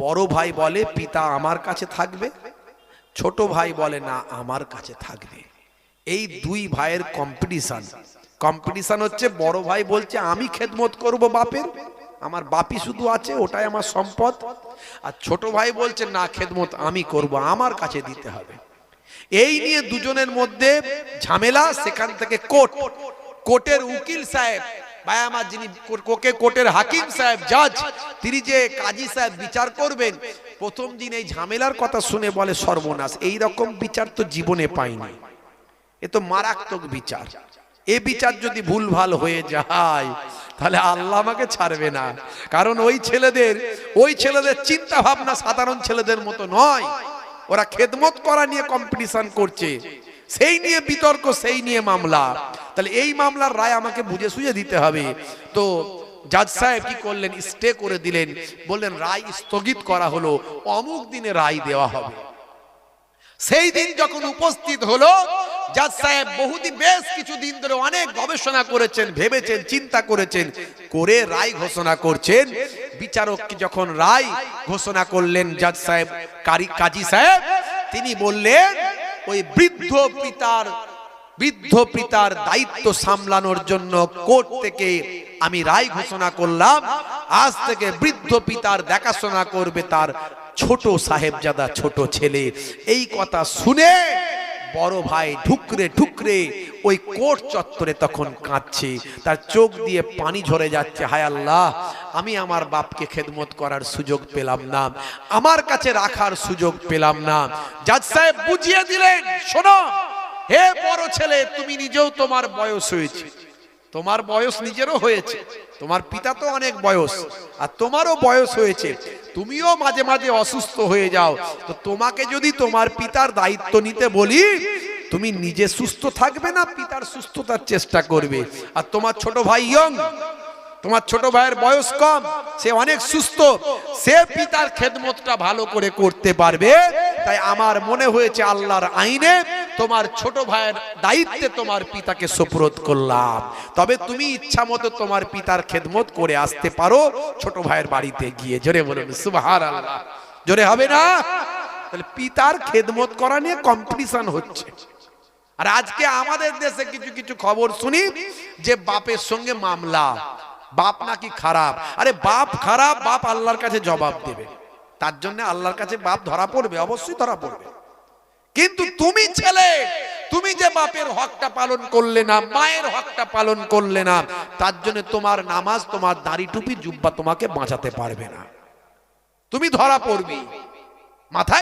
বড় ভাই বলে পিতা আমার কাছে থাকবে, ছোট ভাই বলে না আমার কাছে থাকবে। এই দুই ভাইয়ের কম্পিটিশন হচ্ছে, বড় ভাই বলছে আমি খেদমত করব বাপের, আমার বাপি শুধু আছে ওটাই আমার সম্পদ, আর ছোট ভাই বলছে না খেদমত আমি করব, আমার কাছে দিতে হবে। এই নিয়ে দুজনের মধ্যে ঝামেলা, সেখান থেকে কোর্টের উকিল সাহেব ভাই আমার, যিনি কোর্টের হাকিম সাহেব জাজ, তিনি যে কাজী সাহেব বিচার করবেন, প্রথম দিন এই ঝামেলার কথা শুনে বলে সর্বনাশ, এই রকম বিচার তো জীবনে পাইনি, এ তো মারাত্মক বিচার, এ বিচার যদি ভুলভাল হয়ে যায় তাহলে আল্লাহ আমাকে ছাড়বে না। কারণ ওই ছেলেদের চিন্তা ভাবনা সাধারণ ছেলেদের মতো নয়, ওরা খেদমত করা নিয়ে কম্পিটিশন করছে, সেই নিয়ে বিতর্ক, সেই নিয়ে মামলা, তাহলে এই মামলার রায় আমাকে বুঝে সুঝে দিতে হবে। তো জাজ সাহেব কি করলেন, স্টে করে দিলেন, বললেন রায় স্থগিত করা হলো, অমুক দিনে রায় দেওয়া হবে। সেই দিন যখন উপস্থিত হলো, জাজ সাহেব বহুদিন বেশ কিছুদিন ধরে অনেক গবেষণা করেছেন, ভেবেছেন, চিন্তা করেছেন, করে রায় ঘোষণা করছেন। বিচারক যখন রায় ঘোষণা করলেন, জাজ সাহেব কাজী সাহেব তিনি বললেন, ওই বৃদ্ধ পিতার দায়িত্ব সামলানোর জন্য কোর্ট থেকে আমি রায় ঘোষণা করলাম, আজ থেকে বৃদ্ধ পিতার দেখাশোনা করবে তার ছোট সাহেবজাদা, ছোট ছেলে। এই কথা শুনে বড় ভাই ঠুকরে ওই কোর্ট চত্বরে তখন কাঁদছে, তার চোখ দিয়ে পানি ঝরে যাচ্ছে, হায় আল্লাহ, আমি আমার বাপকে খেদমত করার সুযোগ পেলাম না, আমার কাছে রাখার সুযোগ পেলাম না। জাজ সাহেব বুঝিয়ে দিলেন, শোনো হে বড় ছেলে, তুমি নিজেও তোমার বয়স হয়েছে, তোমার বয়স নিজেরও হয়েছে, তোমার পিতা তো অনেক বয়স, আর তোমারও বয়স হয়েছে, তুমিও মাঝে মাঝে অসুস্থ হয়ে যাও, তো তোমাকে যদি তোমার পিতার দায়িত্ব নিতে বলি, তুমি নিজে সুস্থ থাকবে না পিতার সুস্থতার চেষ্টা করবে? আর তোমার ছোট ভাই ইয়ং, তোমার ছোট ভাইয়ের বয়স কম, সে অনেক সুস্থ, সে পিতার খেদমতটা ভালো করে করতে পারবে। তাই আমার মনে হয়েছে আল্লাহর আইনে তোমার ছোট ভাইয়ের দায়িত্বে তোমার পিতাকে সুপুরত করলাম, তবে তুমি ইচ্ছা মতো তোমার পিতার খেদমত করে আসতে পারো ছোট ভাইয়ের বাড়িতে গিয়ে। জোরে বলুন সুবহানাল্লাহ, জোরে হবে না? তাহলে পিতার খেদমত করা নিয়ে কম্পিটিশন হচ্ছে, আর আজকে আমাদের দেশে কিছু কিছু খবর শুনি যে বাপের সঙ্গে মামলা, বাপ নাকি খারাপ। আরে বাপ খারাপ, বাপ আল্লাহর কাছে জবাব দেবে, তার জন্য আল্লাহর কাছে বাপ ধরা পড়বে, অবশ্যই ধরা পড়বে। কিন্তু তুমি ছেলে, তুমি যে বাপের হকটা পালন করলে না, মায়ের হকটা পালন করলে না, তার জন্য তোমার নামাজ, তোমার দাড়ি টুপি জুব্বা তোমাকে বাঁচাতে পারবে না, তুমি ধরা পড়বি। মাথায়